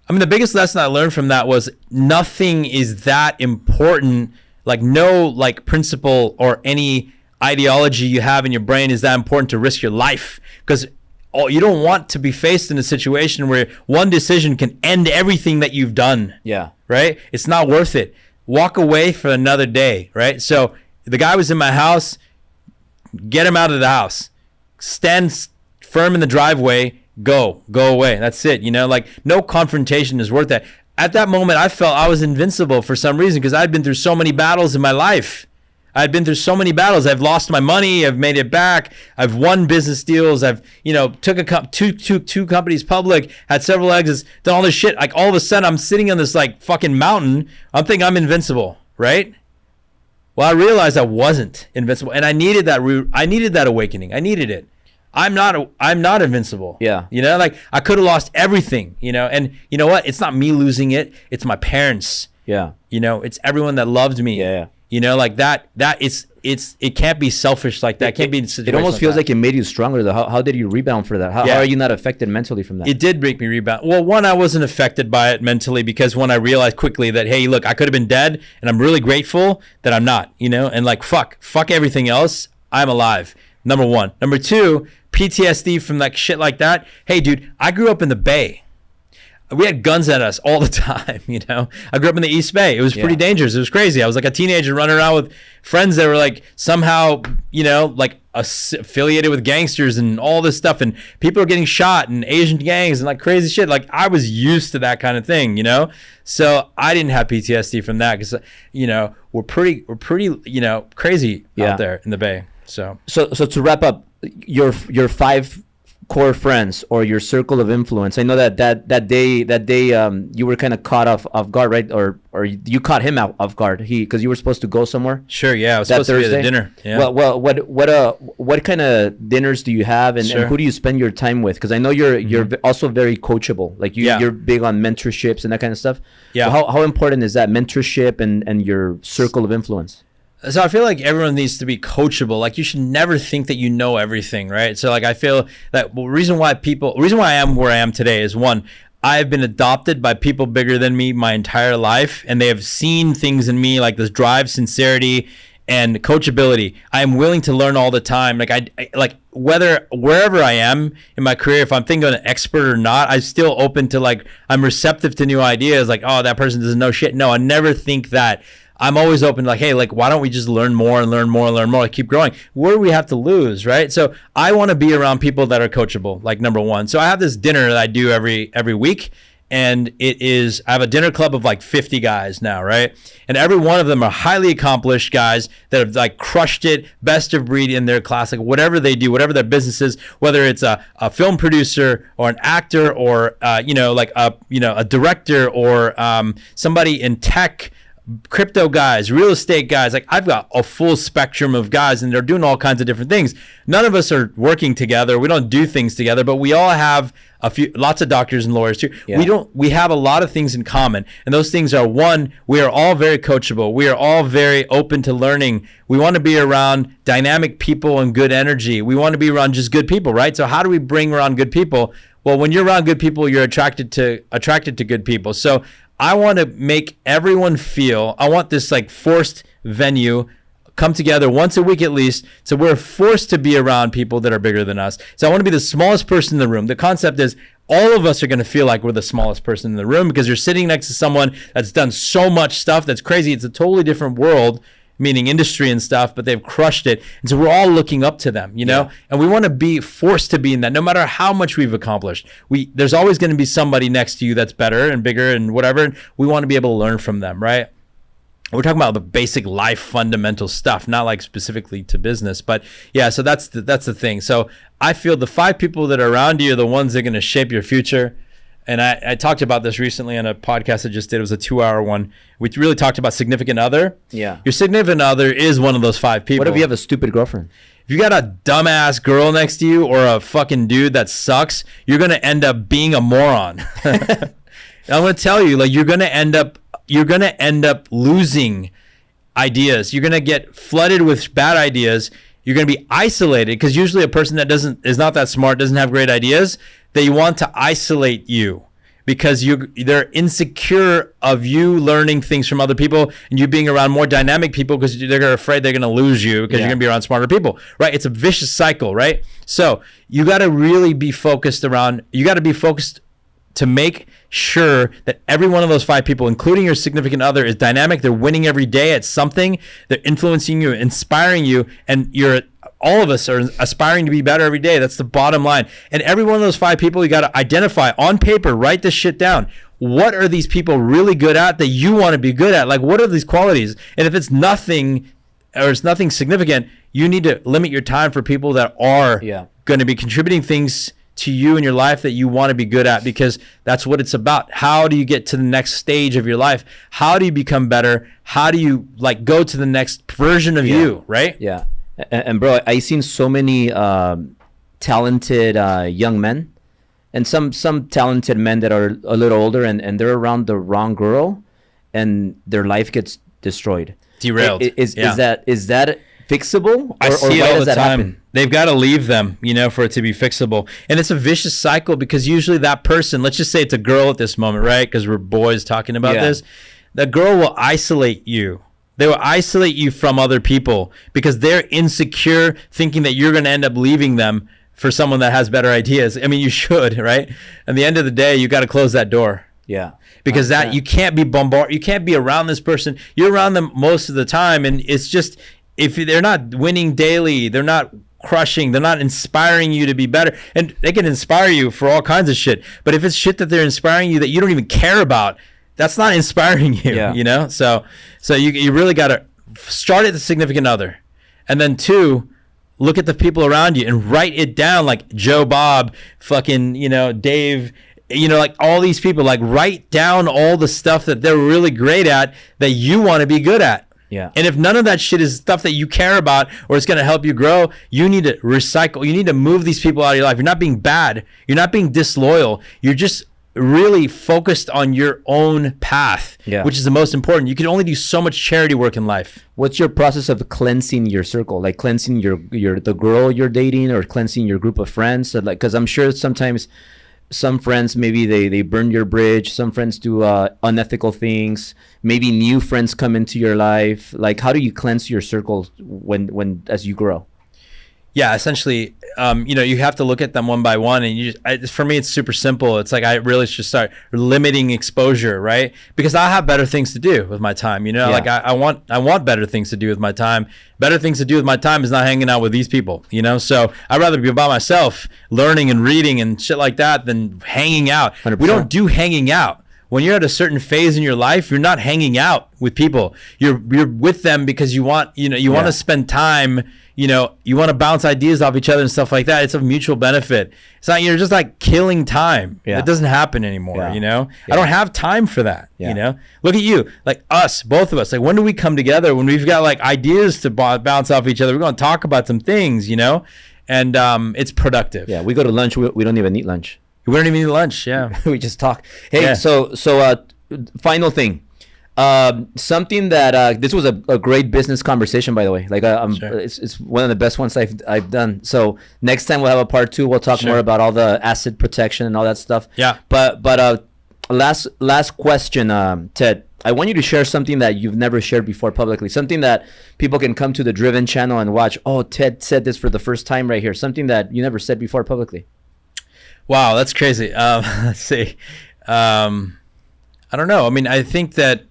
I mean, the biggest lesson I learned from that was nothing is that important. Like no principle or any ideology you have in your brain is that important to risk your life, because you don't want to be faced in a situation where one decision can end everything that you've done. Yeah. Right? It's not worth it. Walk away for another day, right? So the guy was in my house. Get him out of the house. Stand firm in the driveway. Go away. That's it. No confrontation is worth that. At that moment, I felt I was invincible for some reason because I'd been through so many battles in my life. I've lost my money. I've made it back. I've won business deals. I've, took two companies public, had several exits, done all this shit. Like all of a sudden I'm sitting on this fucking mountain. I'm thinking I'm invincible, right? Well, I realized I wasn't invincible, and I needed that awakening. I needed it. I'm not invincible. Yeah. I could have lost everything, and you know what? It's not me losing it. It's my parents. Yeah. It's everyone that loved me. Yeah. It can't be selfish like that. It can't be in a situation. It almost feels like it made you stronger though. How did you rebound for that? How are you not affected mentally from that? It did make me rebound. Well, one, I wasn't affected by it mentally because when I realized quickly that, hey, look, I could have been dead, and I'm really grateful that I'm not, and fuck everything else. I'm alive. Number one. Number two, PTSD from shit like that. Hey, dude, I grew up in the Bay. We had guns at us all the time, I grew up in the East Bay. It was pretty dangerous. It was crazy. I was like a teenager running around with friends that were somehow, affiliated with gangsters and all this stuff. And people are getting shot and Asian gangs and crazy shit. I was used to that kind of thing, So I didn't have PTSD from that because, we're pretty, crazy out there in the Bay. So to wrap up, your 5 core friends or your circle of influence. I know that day you were kind of caught off guard, right? Or you caught him off guard. Because you were supposed to go somewhere. Sure, yeah. I was supposed Thursday? to be at a dinner. Yeah. Well, what kind of dinners do you have, and who do you spend your time with? Because I know you're also very coachable. You're big on mentorships and that kind of stuff. Yeah. So how important is that mentorship and your circle of influence? So I feel like everyone needs to be coachable. You should never think that you know everything, right? So I feel that the reason why I am where I am today is, one, I've been adopted by people bigger than me my entire life, and they have seen things in me like this drive, sincerity, and coachability. I am willing to learn all the time. Wherever I am in my career, if I'm thinking of an expert or not, I'm still open to I'm receptive to new ideas. Oh, that person doesn't know shit. No, I never think that. I'm always open to hey, why don't we just learn more and learn more and learn more? Keep growing. What do we have to lose, right? So I want to be around people that are coachable, number one. So I have this dinner that I do every week, and I have a dinner club of 50 guys now, right? And every one of them are highly accomplished guys that have crushed it, best of breed in their class, whatever they do, whatever their business is, whether it's a film producer or an actor or a director or somebody in tech, crypto guys, real estate guys. I've got a full spectrum of guys, and they're doing all kinds of different things. None of us are working together. We don't do things together, but we all have lots of doctors and lawyers too. Yeah. We have a lot of things in common. And those things are, one, we are all very coachable. We are all very open to learning. We want to be around dynamic people and good energy. We want to be around just good people, right? So how do we bring around good people? Well, when you're around good people, you're attracted to good people. So I want to make everyone feel, I want this forced venue, come together once a week at least. So we're forced to be around people that are bigger than us. So I want to be the smallest person in the room. The concept is all of us are going to feel like we're the smallest person in the room because you're sitting next to someone that's done so much stuff that's crazy. It's a totally different world, meaning industry and stuff, but they've crushed it. And so we're all looking up to them, you know, and we want to be forced to be in that no matter how much we've accomplished. There's always going to be somebody next to you that's better and bigger and whatever. And we want to be able to learn from them, right? We're talking about the basic life fundamental stuff, not like specifically to business, but yeah, so that's the thing. So I feel the 5 people that are around you are the ones that are going to shape your future. And I talked about this recently on a podcast I just did. It was a 2-hour one. We really talked about significant other. Yeah. Your significant other is one of those 5 people. What if you have a stupid girlfriend? If you got a dumbass girl next to you or a fucking dude that sucks, you're going to end up being a moron. I'm going to tell you, like, you're going to end up losing ideas. You're going to get flooded with bad ideas. You're going to be isolated because usually a person that is not that smart, doesn't have great ideas, they want to isolate you because they're insecure of you learning things from other people and you being around more dynamic people because they're afraid they're going to lose you because you're going to be around smarter people, right? It's a vicious cycle, right? So you got to really be focused to make sure that every one of those 5 people, including your significant other, is dynamic. They're winning every day at something. They're influencing you, inspiring you, and all of us are aspiring to be better every day. That's the bottom line. And every one of those 5 people, you got to identify on paper, write this shit down. What are these people really good at that you want to be good at? Like, what are these qualities? And if it's nothing or it's nothing significant, you need to limit your time for people that are going to be contributing things to you in your life that you want to be good at, because that's what it's about. How do you get to the next stage of your life? How do you become better? How do you like go to the next version of you, right? Yeah. And bro, I've seen so many talented young men and some talented men that are a little older and they're around the wrong girl and their life gets destroyed. Derailed. Is that fixable? I see it all the time. Happen? They've got to leave them, for it to be fixable. And it's a vicious cycle because usually that person, let's just say it's a girl at this moment, right? Because we're boys talking about this. The girl will isolate you. They will isolate you from other people because they're insecure, thinking that you're going to end up leaving them for someone that has better ideas. I mean, you should, right? At the end of the day, you got to close that door. Yeah. Because you can't be bombarded. You can't be around this person. You're around them most of the time. And it's just, if they're not winning daily, they're not crushing, they're not inspiring you to be better. And they can inspire you for all kinds of shit. But if it's shit that they're inspiring you that you don't even care about, that's not inspiring you, So you really got to start at the significant other. And then 2, look at the people around you and write it down, like Joe, Bob, fucking, Dave, like all these people, like write down all the stuff that they're really great at that you want to be good at. Yeah. And if none of that shit is stuff that you care about or it's going to help you grow, you need to recycle. You need to move these people out of your life. You're not being bad. You're not being disloyal. You're just really focused on your own path, which is the most important. You can only do so much charity work in life. What's your process of cleansing your circle? Like cleansing the girl you're dating or cleansing your group of friends? So because I'm sure sometimes some friends, maybe they burn your bridge. Some friends do unethical things. Maybe new friends come into your life. Like, how do you cleanse your circle when as you grow? Yeah, essentially, you have to look at them one by one, and for me, it's super simple. It's like I really should start limiting exposure, right? Because I have better things to do with my time. Like I want better things to do with my time. Better things to do with my time is not hanging out with these people. So I'd rather be by myself, learning and reading and shit like that, than hanging out. 100%. We don't do hanging out. When you're at a certain phase in your life, you're not hanging out with people. You're with them because you want want to spend time. You want to bounce ideas off each other and stuff like that. It's a mutual benefit. It's not you're just like killing time. It doesn't happen anymore. I don't have time for that. Look at you, like us, both of us. Like, when do we come together? When we've got like ideas to bounce off each other. We're going to talk about some things. And it's productive. Yeah, we go to lunch. We don't even eat lunch. We don't even eat lunch. Yeah, we just talk. Hey, so final thing. Something that this was a great business conversation, by the way. Like Sure. It's one of the best ones I've done. So next time we'll have a part 2. We'll talk more about all the asset protection and all that stuff. Yeah. But last question, Ted. I want you to share something that you've never shared before publicly. Something that people can come to the Driven channel and watch. Oh, Ted said this for the first time right here. Something that you never said before publicly. Wow, that's crazy. Let's see. I don't know. I mean, I think that.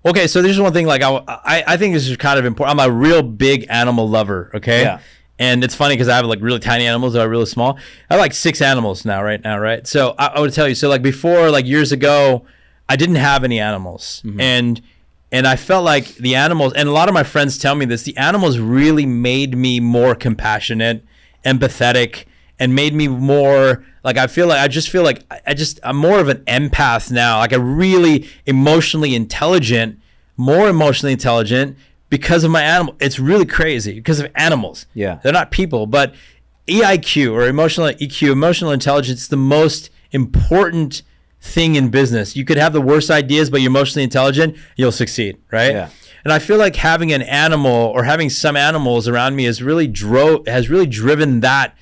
Okay, so there's one thing. Like, I think this is kind of important. I'm a real big animal lover. Okay. Yeah. And it's funny because I have like really tiny animals that are really small. I have like 6 animals right now, right? So I would tell you. So like before, like years ago, I didn't have any animals, and I felt like the animals, and a lot of my friends tell me this, the animals really made me more compassionate, empathetic, and made me more like, I just feel like I'm more of an empath now, like a really emotionally intelligent, more emotionally intelligent because of my animal. It's really crazy because of animals. Yeah. They're not people, but EIQ or emotional EQ, emotional intelligence, is the most important thing in business. You could have the worst ideas, but you're emotionally intelligent, you'll succeed, right? Yeah. And I feel like having an animal or having some animals around me has really driven that,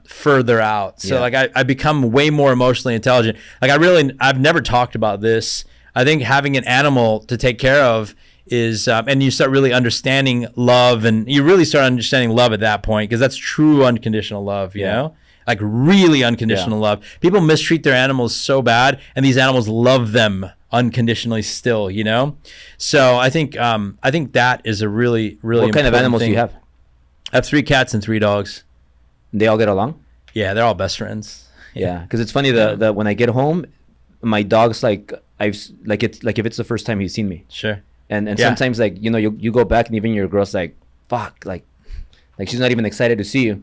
further out. So like I become way more emotionally intelligent. Like I've never talked about this. I think having an animal to take care of is, and you start really understanding love, and you really start understanding love at that point, because that's true unconditional love, you know? Like really unconditional love. People mistreat their animals so bad, and these animals love them unconditionally still, you know? So I think that is a really, really What kind of animals do you have? I have 3 cats and 3 dogs. They all get along? Yeah, they're all best friends. Yeah, because it's funny that when I get home, my dog's like if it's the first time he's seen me. Sure. And sometimes like you go back and even your girl's like, fuck, like she's not even excited to see you.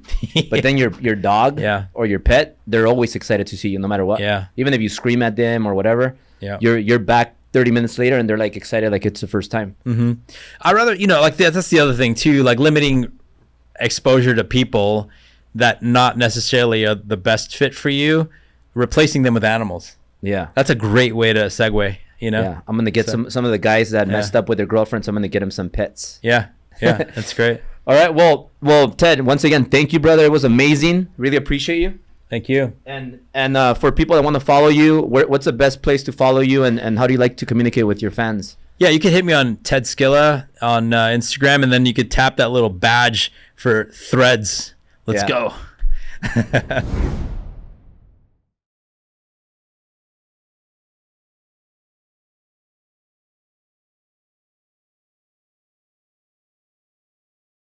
But then your dog or your pet, they're always excited to see you no matter what. Yeah. Even if you scream at them or whatever, you're back 30 minutes later and they're like excited like it's the first time. I'd rather, like that's the other thing too, like limiting exposure to people that not necessarily are the best fit for you, replacing them with animals. Yeah. That's a great way to segue, Yeah. I'm going to get some of the guys that messed up with their girlfriends. I'm going to get them some pets. Yeah. That's great. All right. Well, Ted, once again, thank you, brother. It was amazing. Really appreciate you. Thank you. And for people that want to follow you, what's the best place to follow you, and how do you like to communicate with your fans? Yeah, you can hit me on Tedskilla on Instagram, and then you could tap that little badge for Threads. Let's go.